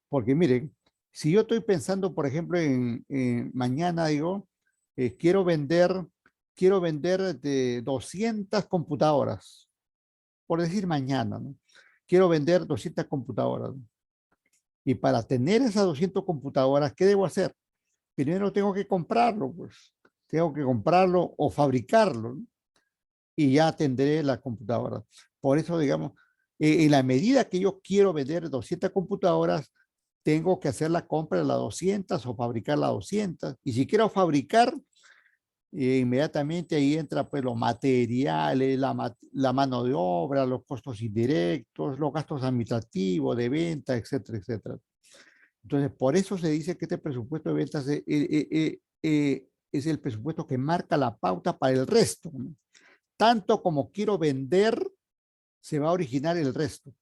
Porque miren, si yo estoy pensando, por ejemplo, en mañana, digo, quiero vender de 200 computadoras, por decir mañana, ¿no? Quiero vender 200 computadoras, ¿no? Y para tener esas 200 computadoras, ¿qué debo hacer? Primero tengo que comprarlo, pues. Tengo que comprarlo o fabricarlo, ¿no? Y ya tendré la computadora. Por eso, digamos, en la medida que yo quiero vender 200 computadoras, tengo que hacer la compra de las 200 o fabricar las 200. Y si quiero fabricar, inmediatamente ahí entra pues los materiales, la mano de obra, los costos indirectos, los gastos administrativos de venta, etcétera, etcétera. Entonces, por eso se dice que este presupuesto de ventas es el presupuesto que marca la pauta para el resto, ¿no? Tanto como quiero vender, se va a originar el resto.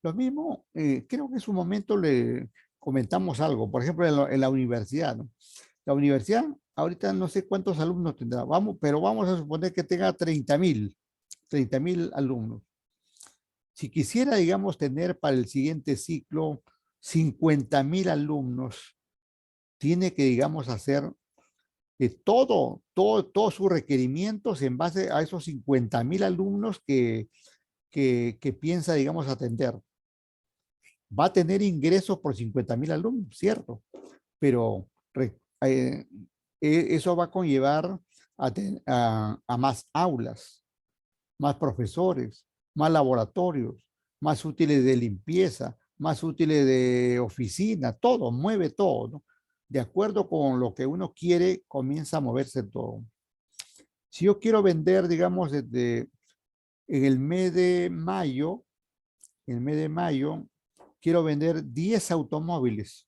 Lo mismo, creo que en su momento le comentamos algo, por ejemplo, en la universidad, ¿no? La universidad, ahorita no sé cuántos alumnos tendrá, pero vamos a suponer que tenga 30,000 alumnos. Si quisiera, digamos, tener para el siguiente ciclo 50,000 alumnos, tiene que, digamos, hacer todos sus requerimientos en base a esos 50,000 alumnos que piensa, digamos, atender. Va a tener ingresos por 50,000 alumnos, cierto, pero eso va a conllevar a más aulas, más profesores, más laboratorios, más útiles de limpieza, más útiles de oficina, todo, mueve todo, ¿no? De acuerdo con lo que uno quiere, comienza a moverse todo. Si yo quiero vender, digamos, en el mes de mayo, quiero vender 10 automóviles.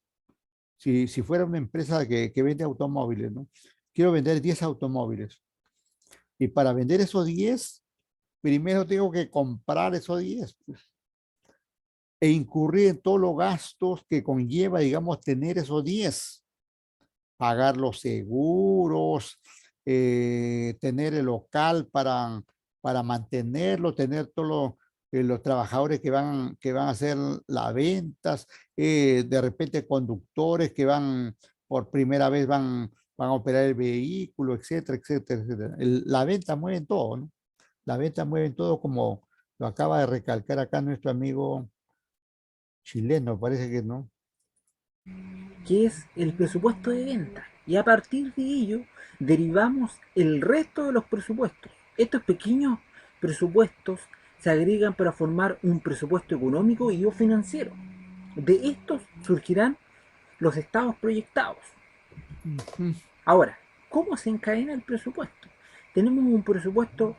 Si fuera una empresa que vende automóviles, ¿no? Quiero vender 10 automóviles. Y para vender esos 10, primero tengo que comprar esos 10, pues, e incurrir en todos los gastos que conlleva, digamos, tener esos 10. Pagar los seguros, tener el local para mantenerlo, tener todos los trabajadores que van a hacer las ventas, de repente conductores que por primera vez van a operar el vehículo, etcétera, etcétera, etcétera. La venta mueve todo, ¿no? La venta mueve todo, como lo acaba de recalcar acá nuestro amigo chileno, parece que no. que es el presupuesto de venta. Y a partir de ello derivamos el resto de los presupuestos. Estos pequeños presupuestos se agregan para formar un presupuesto económico y o financiero. De estos surgirán los estados proyectados. Ahora, ¿cómo se encadena el presupuesto? Tenemos un presupuesto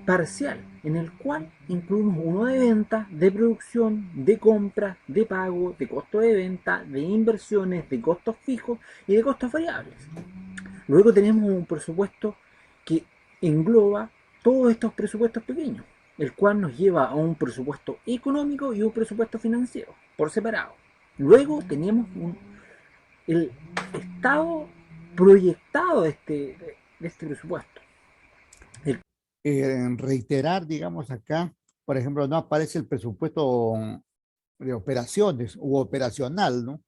parcial en el cual incluimos uno de venta, de producción, de compra, de pago, de costo de venta, de inversiones, de costos fijos y de costos variables. Luego tenemos un presupuesto que engloba todos estos presupuestos pequeños. el cual nos lleva a un presupuesto económico y un presupuesto financiero, por separado. Luego tenemos el estado proyectado de este presupuesto. Reiterar, digamos, acá, por ejemplo, no aparece el presupuesto de operaciones u operacional, ¿no?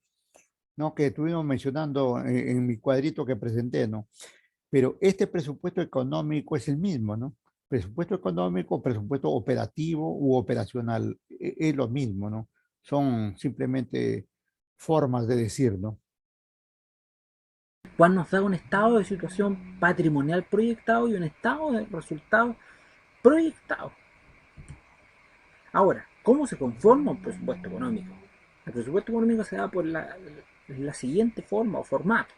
¿No? Que estuvimos mencionando en mi cuadrito que presenté, ¿no? Pero este presupuesto económico es el mismo, ¿no? Presupuesto económico, presupuesto operativo u operacional, es lo mismo, ¿no? Son simplemente formas de decir, ¿no? Cual nos da un estado de situación patrimonial proyectado y un estado de resultados proyectados. Ahora, ¿cómo se conforma un presupuesto económico? El presupuesto económico se da por la siguiente forma o formato.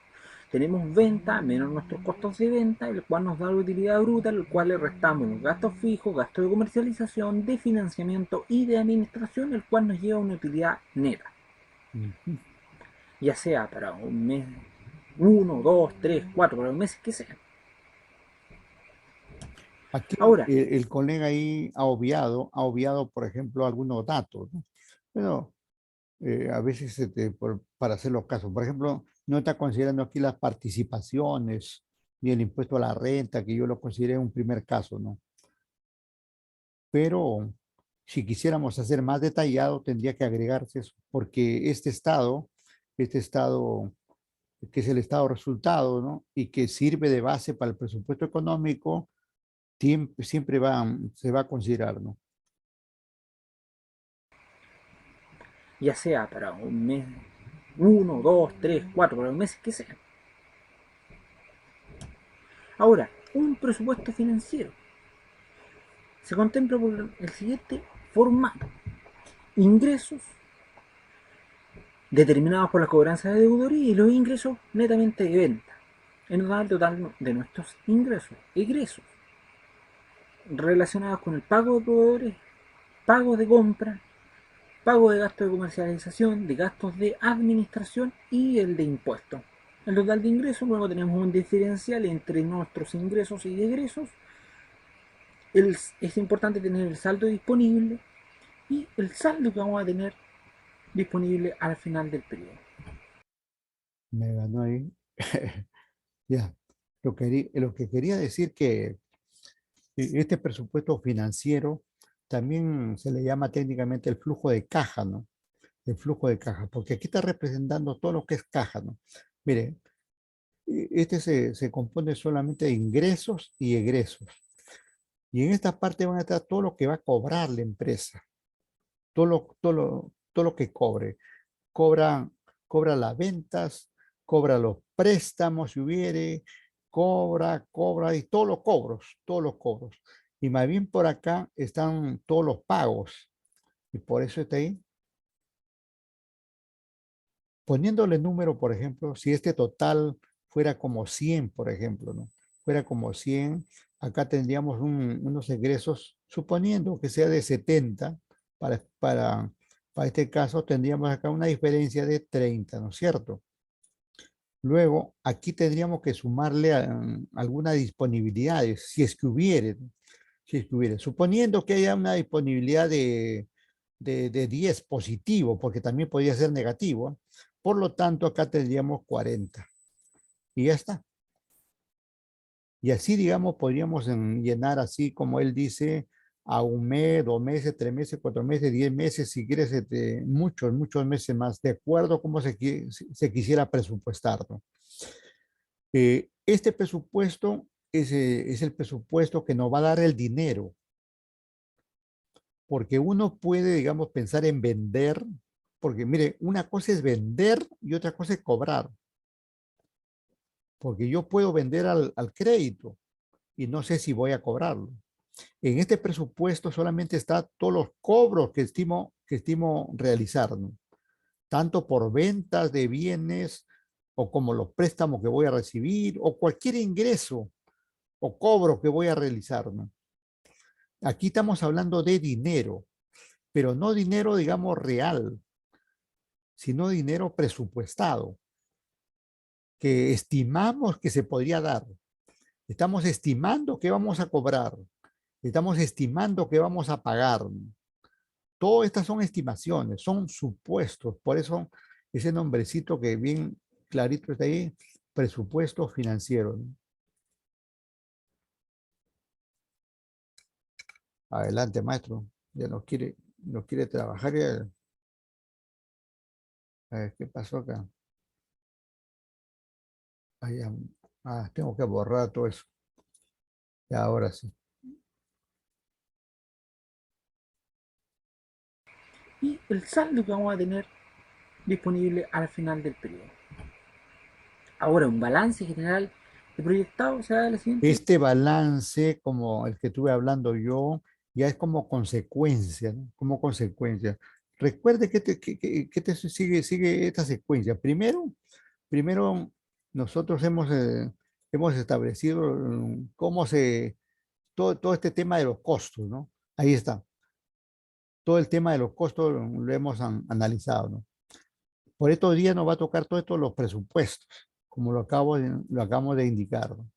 Tenemos venta menos nuestros costos de venta, el cual nos da la utilidad bruta, el cual le restamos los gastos fijos, gastos de comercialización, de financiamiento y de administración, el cual nos lleva a una utilidad neta. Ya sea para un mes, 1, 2, 3, 4, para los meses que sean. Aquí Ahora, el colega ahí ha obviado, por ejemplo, algunos datos, ¿no? Pero a veces para hacer los casos, por ejemplo, no está considerando aquí las participaciones ni el impuesto a la renta, que yo lo consideré un primer caso, ¿no? Pero si quisiéramos hacer más detallado, tendría que agregarse eso, porque este estado que es el estado resultado, ¿no? Y que sirve de base para el presupuesto económico, siempre se va a considerar, ¿no? ya sea para un mes, 1, 2, 3, 4, para los meses que sean. Ahora, un presupuesto financiero se contempla por el siguiente formato. Ingresos determinados por la cobranza de deudores y los ingresos netamente de venta. En total de nuestros ingresos, egresos, relacionados con el pago de proveedores, pago de compra, pago de gastos de comercialización, de gastos de administración y el de impuestos. El total de ingresos, luego tenemos un diferencial entre nuestros ingresos y egresos. Es importante tener el saldo disponible y el saldo que vamos a tener disponible al final del periodo. Me ganó ahí. Ya, lo que quería decir que este presupuesto financiero también se le llama técnicamente el flujo de caja, ¿no? El flujo de caja, porque aquí está representando todo lo que es caja, ¿no? Mire, este se compone solamente de ingresos y egresos. Y en esta parte van a estar todo lo que va a cobrar la empresa, todo lo que cobre. Cobra las ventas, cobra los préstamos si hubiere, cobra y todos los cobros. Y más bien por acá están todos los pagos. Y por eso está ahí. Poniéndole número, por ejemplo, si este total fuera como 100, por ejemplo, ¿no? Fuera como 100, acá tendríamos unos egresos, suponiendo que sea de 70, para este caso tendríamos acá una diferencia de 30, ¿no es cierto? Luego, aquí tendríamos que sumarle algunas disponibilidades, si es que hubiere, ¿no? Si es que hubiere. Suponiendo que haya una disponibilidad de 10 positivo, porque también podría ser negativo, ¿eh? Por lo tanto, acá tendríamos 40. Y ya está. Y así, digamos, podríamos llenar así como él dice, a un mes, 2 meses, 3 meses, 4 meses, 10 meses, si quieres, muchos meses más, de acuerdo a cómo se quisiera presupuestar, ¿no? Este presupuesto es el presupuesto que nos va a dar el dinero, porque uno puede, digamos, pensar en vender, porque mire, una cosa es vender y otra cosa es cobrar, porque yo puedo vender al crédito y no sé si voy a cobrarlo. En este presupuesto solamente está todos los cobros que estimo realizar, ¿no? Tanto por ventas de bienes o como los préstamos que voy a recibir o cualquier ingreso o cobro que voy a realizar, ¿no? Aquí estamos hablando de dinero, pero no dinero, digamos, real, sino dinero presupuestado, que estimamos que se podría dar. Estamos estimando que vamos a cobrar Estamos estimando que vamos a pagar. Todas estas son estimaciones, son supuestos. Por eso ese nombrecito que bien clarito está ahí, presupuesto financiero, ¿no? Adelante, maestro. Ya no quiere trabajar. Ya. A ver, ¿qué pasó acá? Tengo que borrar todo eso. Y ahora sí. Y el saldo que vamos a tener disponible al final del periodo. Ahora, un balance general de proyectado será de la siguiente. Este balance, como el que estuve hablando yo, ya es como consecuencia, ¿no? Como consecuencia. Recuerde que te sigue esta secuencia. Primero nosotros hemos establecido todo este tema de los costos, ¿no? Ahí está. Todo el tema de los costos lo hemos analizado, ¿no? Por estos días nos va a tocar todo esto, los presupuestos, como lo acabamos de indicar, ¿no?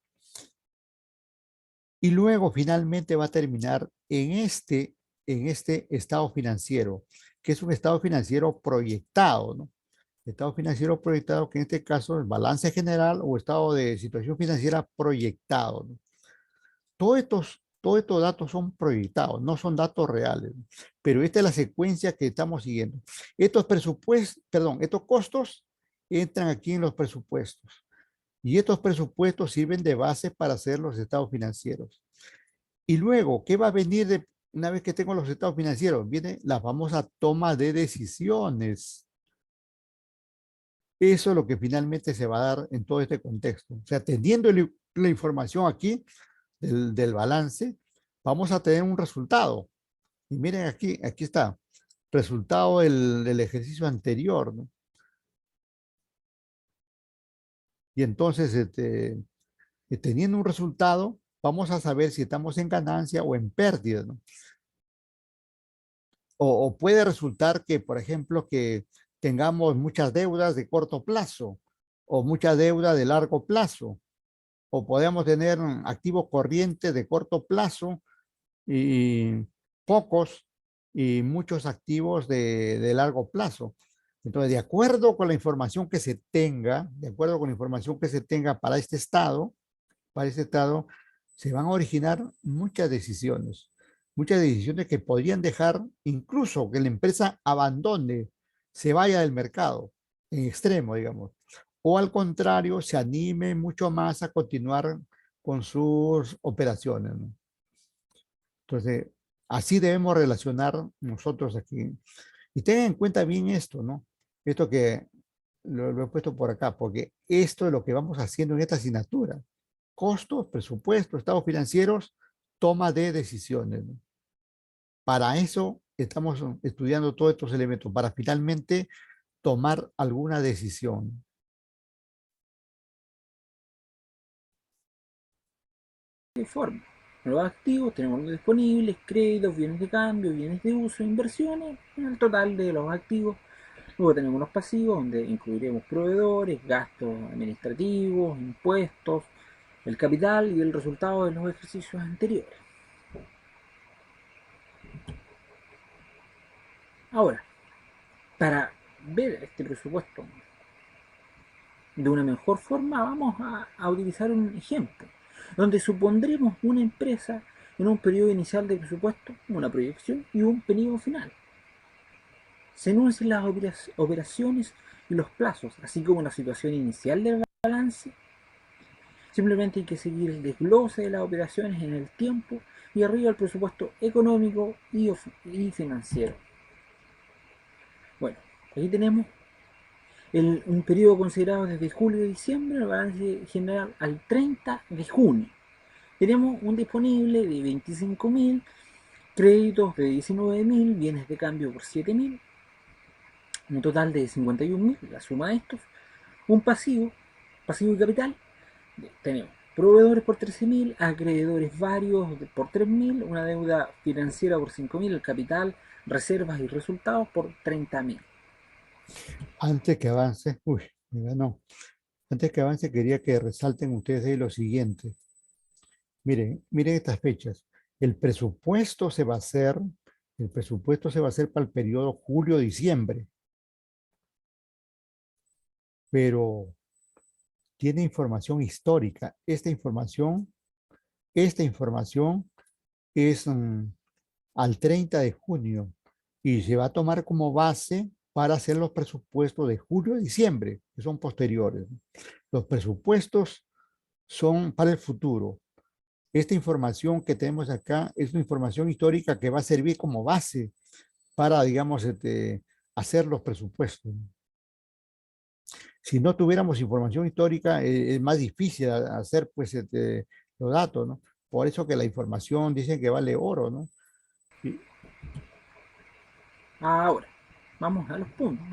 Y luego finalmente va a terminar en este estado financiero, que es un estado financiero proyectado, ¿no? Estado financiero proyectado, que en este caso es balance general o estado de situación financiera proyectado, ¿no? Todos estos datos son proyectados, no son datos reales, ¿no? Pero esta es la secuencia que estamos siguiendo. Estos costos entran aquí en los presupuestos. Y estos presupuestos sirven de base para hacer los estados financieros. Y luego, ¿qué va a venir una vez que tengo los estados financieros? Viene la famosa toma de decisiones. Eso es lo que finalmente se va a dar en todo este contexto. O sea, teniendo la información aquí del balance, vamos a tener un resultado. Y miren aquí está, resultado del ejercicio anterior, ¿no? Y entonces, teniendo un resultado, vamos a saber si estamos en ganancia o en pérdida, ¿no? O puede resultar que, por ejemplo, que tengamos muchas deudas de corto plazo o mucha deuda de largo plazo, o podemos tener activos corrientes de corto plazo y pocos y muchos activos de largo plazo. Entonces, de acuerdo con la información que se tenga, de acuerdo con la información que se tenga para este estado, se van a originar muchas decisiones que podrían dejar incluso que la empresa abandone, se vaya del mercado, en extremo, digamos, o al contrario, se anime mucho más a continuar con sus operaciones, ¿no? Entonces, así debemos relacionar nosotros aquí. Y tengan en cuenta bien esto, ¿no? Esto que lo he puesto por acá, porque esto es lo que vamos haciendo en esta asignatura. Costos, presupuestos, estados financieros, toma de decisiones, ¿no? Para eso estamos estudiando todos estos elementos, para finalmente tomar alguna decisión. De forma. Los activos tenemos los disponibles, créditos, bienes de cambio, bienes de uso, inversiones, en el total de los activos. Luego tenemos los pasivos, donde incluiremos proveedores, gastos administrativos, impuestos, el capital y el resultado de los ejercicios anteriores. Ahora, para ver este presupuesto de una mejor forma, vamos a utilizar un ejemplo, donde supondremos una empresa en un periodo inicial de presupuesto, una proyección y un periodo final. Se enuncian las operaciones y los plazos, así como la situación inicial del balance. Simplemente hay que seguir el desglose de las operaciones en el tiempo y arriba el presupuesto económico y financiero. Bueno, aquí tenemos un periodo considerado desde julio a diciembre, el balance general al 30 de junio. Tenemos un disponible de 25.000, créditos de 19.000, bienes de cambio por 7.000, un total de 51.000, la suma de estos, un pasivo y capital, tenemos proveedores por 13.000, acreedores varios por 3.000, una deuda financiera por 5.000, el capital, reservas y resultados por 30.000. Antes que avance, me ganó. Antes que avance, quería que resalten ustedes ahí lo siguiente. Miren estas fechas. El presupuesto se va a hacer, el presupuesto se va a hacer para el periodo julio-diciembre, pero tiene información histórica. Esta información es al 30 de junio y se va a tomar como base para hacer los presupuestos de julio-diciembre, que son posteriores. Los presupuestos son para el futuro. Esta información que tenemos acá es una información histórica que va a servir como base para, digamos, hacer los presupuestos. Si no tuviéramos información histórica, es más difícil hacer, pues, los datos, ¿no? Por eso que la información dicen que vale oro, ¿no? Ahora, vamos a los puntos.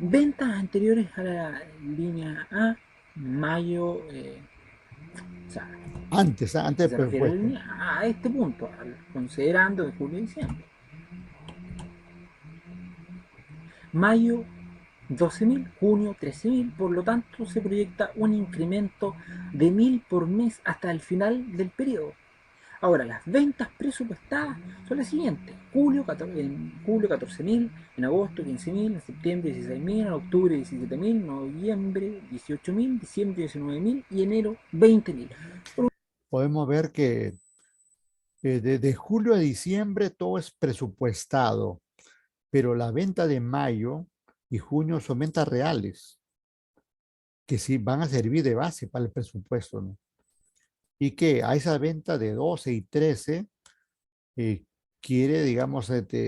Ventas anteriores a la línea A, mayo, o sea, Antes del se refiere presupuesto. a este punto, considerando de julio y diciembre. Mayo 12.000, junio 13.000, por lo tanto se proyecta un incremento de 1.000 por mes hasta el final del periodo. Ahora, las ventas presupuestadas son las siguientes: en julio 14.000, en agosto 15.000, en septiembre 16.000, en octubre 17.000, noviembre 18.000, diciembre 19.000 y enero 20.000. Podemos ver que de julio a diciembre todo es presupuestado, pero la venta de mayo y junio son ventas reales, que sí van a servir de base para el presupuesto, ¿no? Y que a esa venta de 12 y 13 quiere, digamos, hacer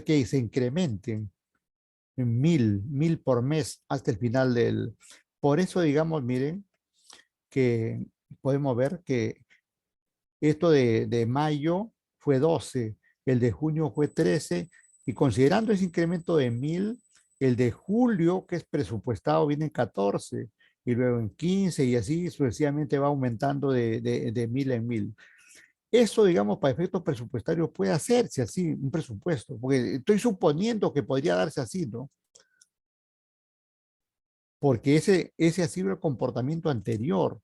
que se incrementen en 1.000 por mes hasta el final del... Por eso, digamos, miren, que podemos ver que esto de mayo fue 12, el de junio fue 13, y considerando ese incremento de 1.000, el de julio, que es presupuestado, viene en 14, y luego en 15, y así sucesivamente va aumentando de 1.000 en 1.000. Eso, digamos, para efectos presupuestarios puede hacerse así, un presupuesto, porque estoy suponiendo que podría darse así, ¿no? Porque ese ha sido el comportamiento anterior.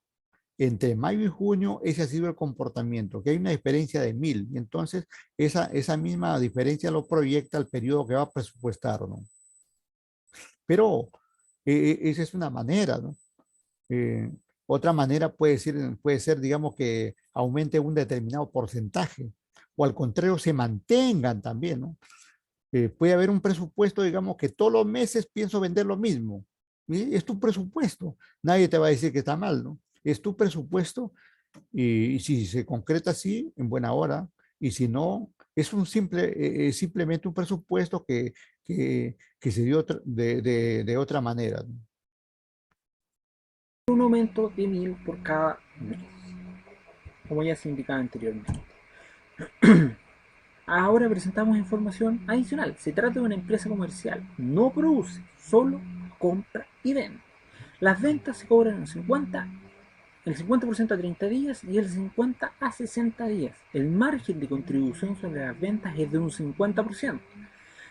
Entre mayo y junio, ese ha sido el comportamiento, que hay una diferencia de 1.000. Y entonces, esa misma diferencia lo proyecta al periodo que va a presupuestar, ¿no? Pero esa es una manera, ¿no? Eh, Otra manera puede ser, digamos, que aumente un determinado porcentaje, o al contrario, se mantengan también, ¿no? Puede haber un presupuesto, digamos, que todos los meses pienso vender lo mismo. ¿Sí? Es tu presupuesto. Nadie te va a decir que está mal, ¿no? Es tu presupuesto y si se concreta así, en buena hora. Y si no, es simplemente un presupuesto que se dio de otra manera, ¿no? Un aumento de 1.000 por cada mes, como ya se indicaba anteriormente. Ahora presentamos información adicional. Se trata de una empresa comercial. No produce, solo compra y vende. Las ventas se cobran el 50% a 30 días y el 50% a 60 días. El margen de contribución sobre las ventas es de un 50%.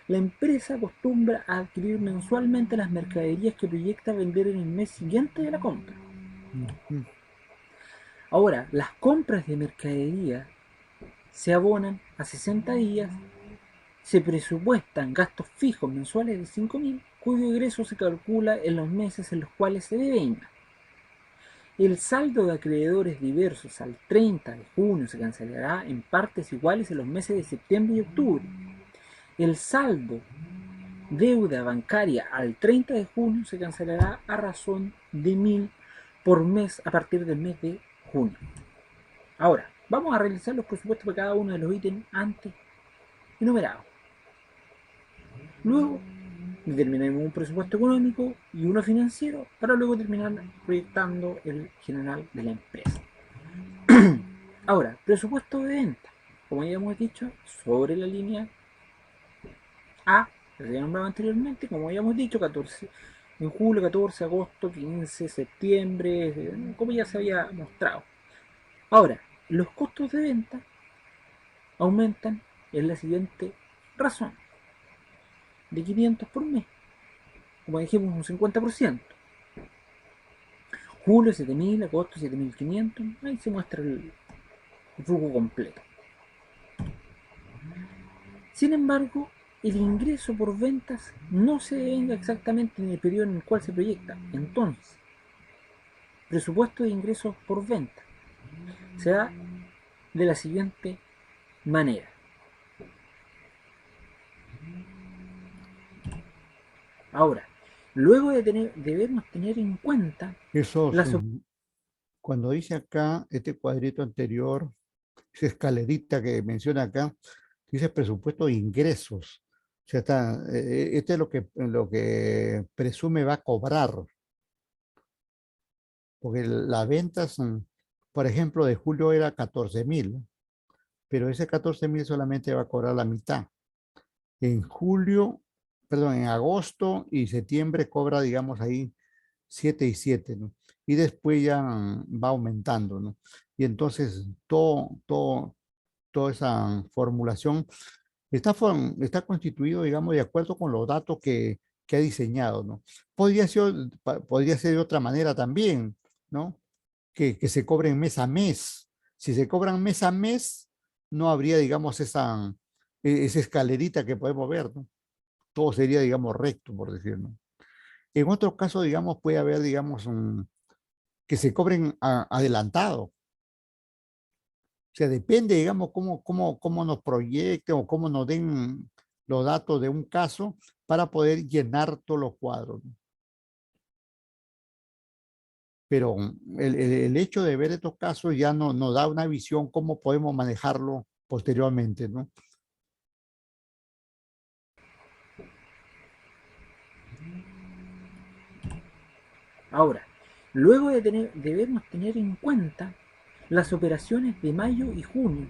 La empresa acostumbra a adquirir mensualmente las mercaderías que proyecta vender en el mes siguiente de la compra. Ahora, las compras de mercadería se abonan a 60 días, se presupuestan gastos fijos mensuales de 5.000, cuyo ingreso se calcula en los meses en los cuales se devenga. El saldo de acreedores diversos al 30 de junio se cancelará en partes iguales en los meses de septiembre y octubre. El saldo deuda bancaria al 30 de junio se cancelará a razón de 1.000 por mes a partir del mes de junio. Ahora, vamos a realizar los presupuestos de cada uno de los ítems antes enumerados. Luego, determinaremos un presupuesto económico y uno financiero para luego terminar proyectando el general de la empresa. Ahora, presupuesto de venta. Como ya hemos dicho, sobre la línea A, que se había nombrado anteriormente, como ya hemos dicho, 14, en julio, 14, agosto, 15, septiembre, como ya se había mostrado. Ahora, los costos de venta aumentan en la siguiente razón: de 500 por mes, como dijimos, un 50%. Julio 7.000, agosto 7.500, ahí se muestra el flujo completo. Sin embargo, el ingreso por ventas no se devenga exactamente en el periodo en el cual se proyecta. Entonces, presupuesto de ingresos por venta se da de la siguiente manera. Ahora, luego debemos tener en cuenta Eso, las cuando dice acá, este cuadrito anterior, esa escalerita que menciona acá, dice presupuesto de ingresos. O sea, este es lo que presume va a cobrar. Porque las ventas, por ejemplo, de julio era 14,000, pero ese 14,000 solamente va a cobrar la mitad. En julio, perdón, en agosto y septiembre cobra, digamos, ahí 7 y 7, ¿no? Y después ya va aumentando, ¿no? Y entonces toda esa formulación está constituido, digamos, de acuerdo con los datos que ha diseñado, ¿no? Podría ser de otra manera también, ¿no? Que se cobren mes a mes. Si se cobran mes a mes, no habría, digamos, esa escalerita que podemos ver, ¿no? Todo sería, digamos, recto, por decirlo. En otro caso, digamos, puede haber, digamos, que se cobren adelantado. O sea, depende, digamos, cómo nos proyecten o cómo nos den los datos de un caso para poder llenar todos los cuadros, ¿no? Pero el hecho de ver estos casos ya nos da una visión cómo podemos manejarlo posteriormente, ¿no? Ahora, luego debemos tener en cuenta las operaciones de mayo y junio.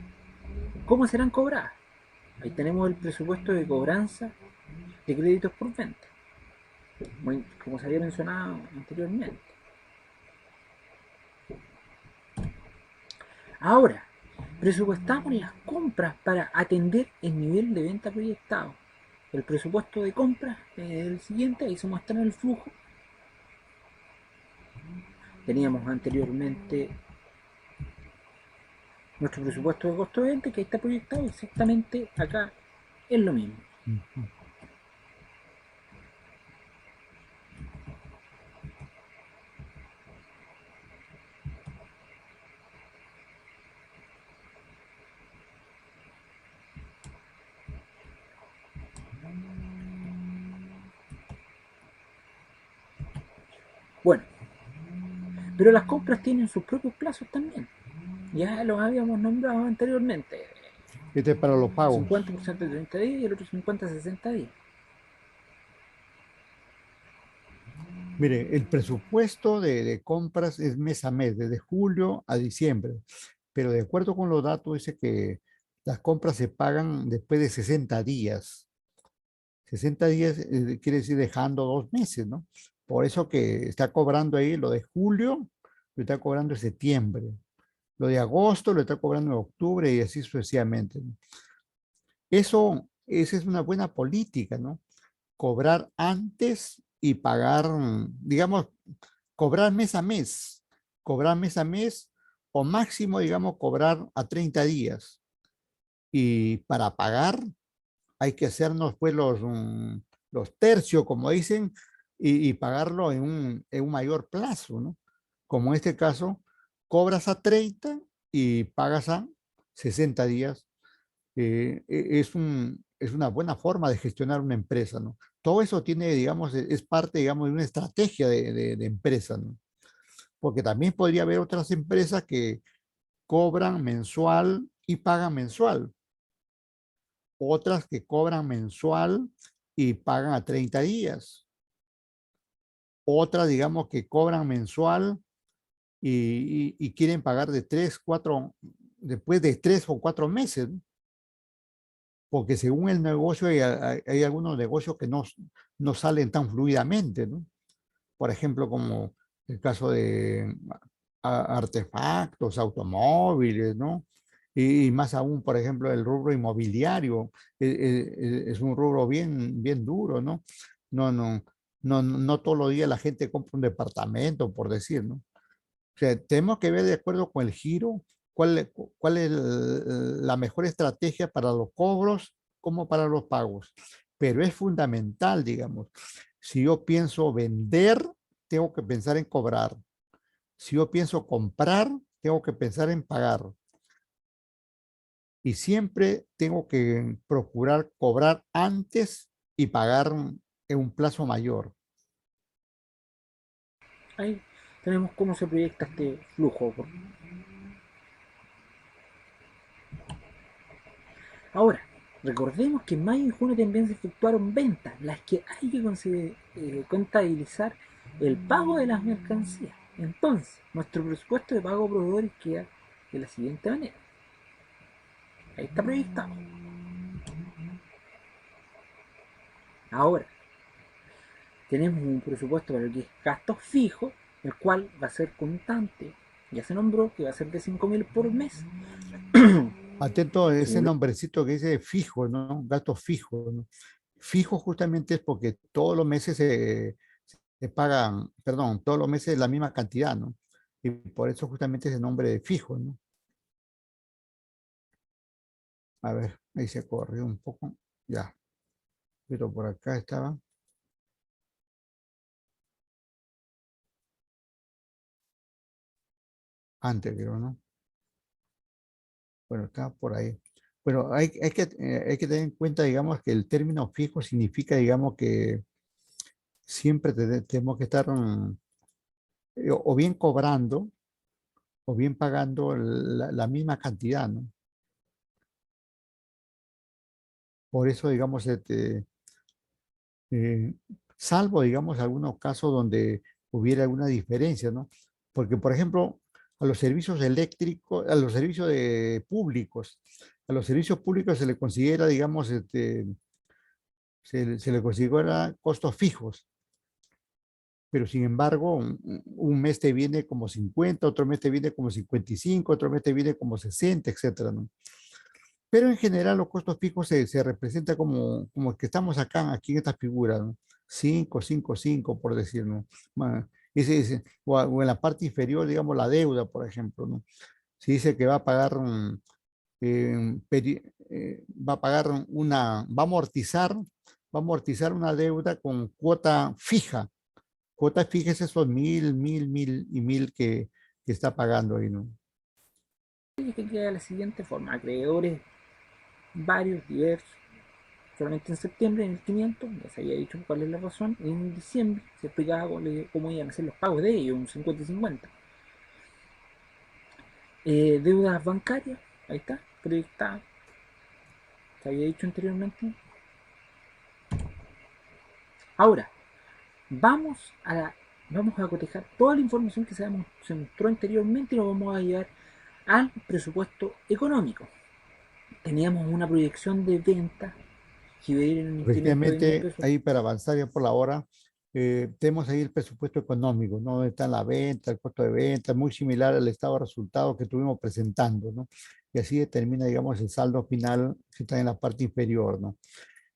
¿Cómo serán cobradas? Ahí tenemos el presupuesto de cobranza de créditos por venta, como se había mencionado anteriormente. Ahora, presupuestamos las compras para atender el nivel de venta proyectado. El presupuesto de compras es el siguiente, ahí se muestra el flujo. Teníamos anteriormente nuestro presupuesto de costo de venta, que está proyectado exactamente acá, es lo mismo. Bueno, pero las compras tienen sus propios plazos también. Ya los habíamos nombrado anteriormente. Este es para los pagos. 50% de 30 días y el otro 50 a 60 días. Mire, el presupuesto de compras es mes a mes, desde julio a diciembre, pero de acuerdo con los datos dice que las compras se pagan después de 60 días. 60 días quiere decir dejando 2 meses, ¿no? Por eso que está cobrando ahí lo de julio, lo está cobrando en septiembre. Lo de agosto lo está cobrando en octubre y así sucesivamente, ¿no? Esa es una buena política, ¿no? Cobrar antes y pagar, digamos, cobrar mes a mes o máximo, digamos, cobrar a 30 días. Y para pagar hay que hacernos pues los tercios, como dicen, y pagarlo en un mayor plazo, ¿no? Como en este caso, cobras a 30 y pagas a 60 días. Es una buena forma de gestionar una empresa, ¿no? Todo eso tiene, digamos, es parte, digamos, de una estrategia de empresa, ¿no? Porque también podría haber otras empresas que cobran mensual y pagan mensual. Otras que cobran mensual y pagan a 30 días. Otras, digamos, que cobran mensual y quieren pagar de 3, 4, después de 3 o 4 meses, ¿no? Porque según el negocio hay algunos negocios que no salen tan fluidamente, ¿no? Por ejemplo, como el caso de artefactos, automóviles, ¿no? Y más aún, por ejemplo, el rubro inmobiliario es un rubro bien duro, ¿no? No, no, no todos los días la gente compra un departamento, por decir, ¿no? O sea, tenemos que ver de acuerdo con el giro cuál es la mejor estrategia para los cobros como para los pagos. Pero es fundamental, digamos, si yo pienso vender, tengo que pensar en cobrar. Si yo pienso comprar, tengo que pensar en pagar. Y siempre tengo que procurar cobrar antes y pagar en un plazo mayor. Ahí tenemos cómo se proyecta este flujo. Ahora, recordemos que en mayo y junio también se efectuaron ventas, las que hay que contabilizar el pago de las mercancías. Entonces, nuestro presupuesto de pago a proveedores queda de la siguiente manera. Ahí está proyectado. Ahora, tenemos un presupuesto para lo que es gastos fijos, el cual va a ser constante. Ya se nombró que va a ser de 5.000 por mes. Atento a ese Según nombrecito que dice fijo, ¿no? Gasto fijo, ¿no? Fijo justamente es porque todos los meses se pagan, perdón, todos los meses la misma cantidad, ¿no? Y por eso justamente ese nombre de fijo, ¿no? A ver, ahí se corrió un poco, ya. Pero por acá estaba. Antes, creo, ¿no? Bueno, está por ahí. Bueno, hay que tener en cuenta, digamos, que el término fijo significa, digamos, que siempre tenemos que estar o bien cobrando o bien pagando la misma cantidad, ¿no? Por eso, digamos, eh, salvo, digamos, algunos casos donde hubiera alguna diferencia, ¿no? Porque, por ejemplo, a los servicios eléctricos, a los servicios públicos, a los servicios públicos se le considera, digamos, se le considera costos fijos, pero sin embargo, un mes te viene como 50, otro mes te viene como 55, otro mes te viene como 60, etcétera, ¿no? Pero en general los costos fijos se representan como que estamos acá, aquí en esta figura, ¿no? 5, 5, 5, por decir, ¿no? O en la parte inferior, digamos, la deuda, por ejemplo, ¿no? Si dice que va a pagar, va a pagar va a amortizar una deuda con cuota fija. Cuota fija es esos 1.000 que está pagando ahí, ¿no? que queda de la siguiente forma: acreedores varios, diversos. Solamente en septiembre, en el 500, ya se había dicho cuál es la razón. En diciembre se explicaba cómo iban a ser los pagos de ellos, un 50 y 50. Deudas bancarias, ahí está, proyectada. Se había dicho anteriormente. Ahora, vamos vamos a cotejar toda la información que se mostró anteriormente y nos vamos a llevar al presupuesto económico. Teníamos una proyección de venta que iba a ir en un incremento de Efectivamente, $1.000. ahí para avanzar ya por la hora, tenemos ahí el presupuesto económico, ¿no? Donde está la venta, el costo de venta, muy similar al estado de resultados que estuvimos presentando, ¿no? Y así determina, digamos, el saldo final que está en la parte inferior, ¿no?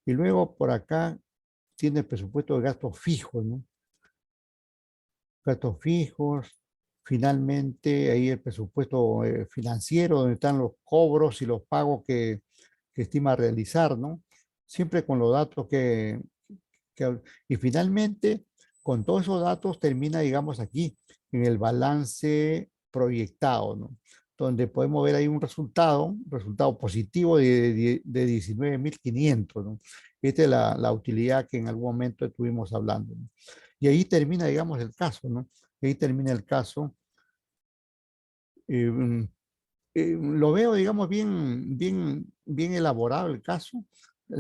Y luego por acá tiene el presupuesto de gastos fijos, ¿no? Gastos fijos, finalmente ahí el presupuesto financiero, donde están los cobros y los pagos que estima realizar, ¿no? Siempre con los datos y finalmente, con todos esos datos termina, digamos, aquí, en el balance proyectado, ¿no? Donde podemos ver ahí un resultado positivo de 19.500, ¿no? Esta es la utilidad que en algún momento estuvimos hablando, ¿no? Y ahí termina, digamos, el caso, ¿no? Ahí termina el caso. Eh, mm, lo veo, digamos, bien elaborado el caso.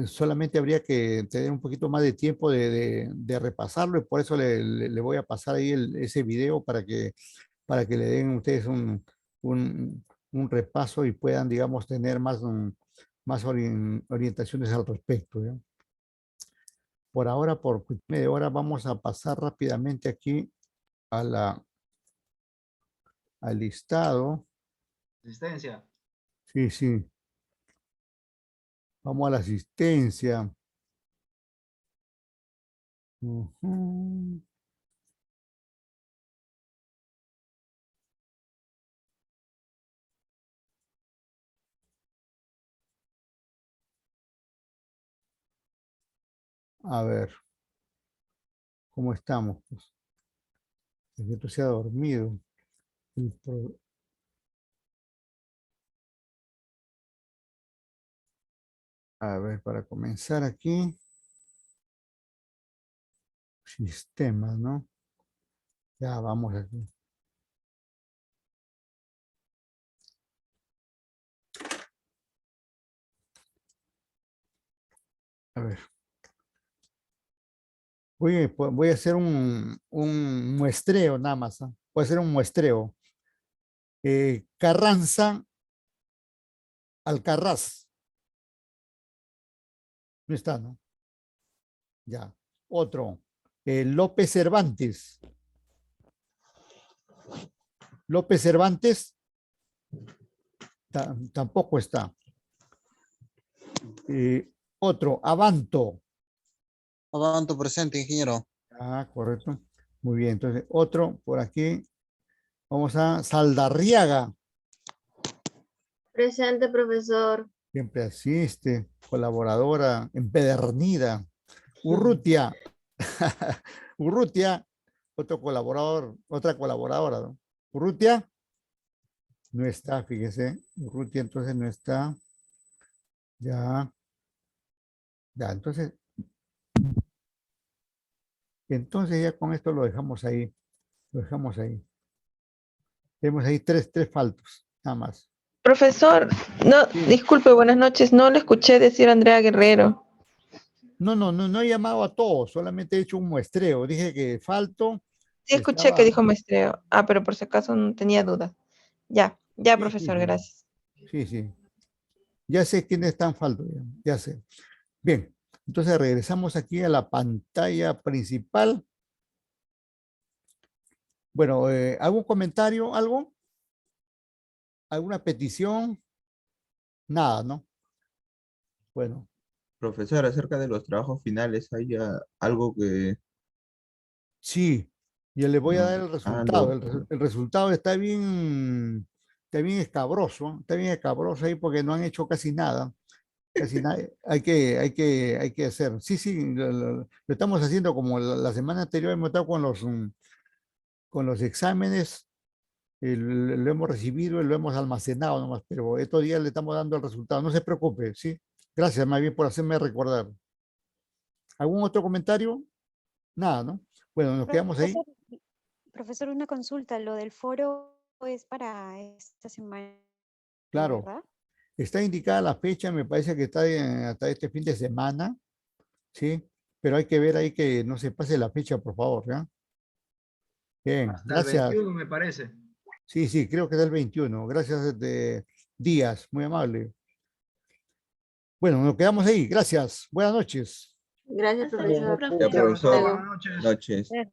Solamente habría que tener un poquito más de tiempo de repasarlo y por eso le voy a pasar ahí ese video para que le den ustedes un repaso y puedan, digamos, tener más orientaciones al respecto, ¿ya? Por ahora, por cuestión de hora, vamos a pasar rápidamente aquí a al listado. Asistencia. Sí, sí. Vamos a la asistencia. Ujú. A ver. ¿Cómo estamos? Pues, el viento se ha dormido. A ver, para comenzar aquí. Sistemas, ¿no? Ya vamos aquí. A ver. Voy a hacer un muestreo nada más. ¿Ah? Voy a hacer un muestreo. Carranza, Alcarraz. No está, ¿no? Ya. Otro. López Cervantes. López Cervantes tampoco está. Otro, Abanto. Abanto presente, ingeniero. Ah, correcto. Muy bien. Entonces, otro por aquí. Vamos a Saldarriaga. Presente, profesor. Siempre asiste. Colaboradora empedernida. Urrutia. Urrutia. Otro colaborador, otra colaboradora, ¿no? Urrutia. No está, fíjese. Urrutia entonces no está. Ya. Ya, entonces ya con esto lo dejamos ahí. Lo dejamos ahí. Tenemos ahí tres faltos, nada más. Profesor, no, disculpe, buenas noches, no le escuché decir Andrea Guerrero. No he llamado a todos, solamente he hecho un muestreo. Dije que falto. Sí, escuché que dijo maestreo. Ah, pero por si acaso no tenía dudas. Ya, Sí, profesor, sí. gracias. Sí. Ya sé quiénes están falto, ya sé. Bien, entonces regresamos aquí a la pantalla principal. Bueno, ¿algún comentario, algo? ¿Alguna petición? Nada, ¿no? Bueno. Profesor, acerca de los trabajos finales, ¿hay algo que... Sí, yo le voy a no, dar el resultado. El resultado está bien escabroso ahí porque no han hecho casi nada. Casi nada. Hay que hacer. Sí, lo estamos haciendo como la semana anterior hemos estado con los exámenes, lo hemos recibido y lo hemos almacenado nomás, pero estos días le estamos dando el resultado. No se preocupe, ¿sí? Gracias más bien por hacerme recordar. ¿Algún otro comentario? Nada, ¿no? Bueno, nos quedamos ahí. Profesor, una consulta. Lo del foro es para esta semana, Claro. ¿verdad? Está indicada la fecha, me parece que está hasta este fin de semana, ¿sí? Pero hay que ver ahí que no se pase la fecha, por favor, ¿ya? Bien, Hasta gracias. el 21 me parece. Sí, creo que es el 21. Gracias, Díaz, muy amable. Bueno, nos quedamos ahí. Gracias. Buenas noches. Gracias, profesor. Ya, profesor, Luego. buenas noches.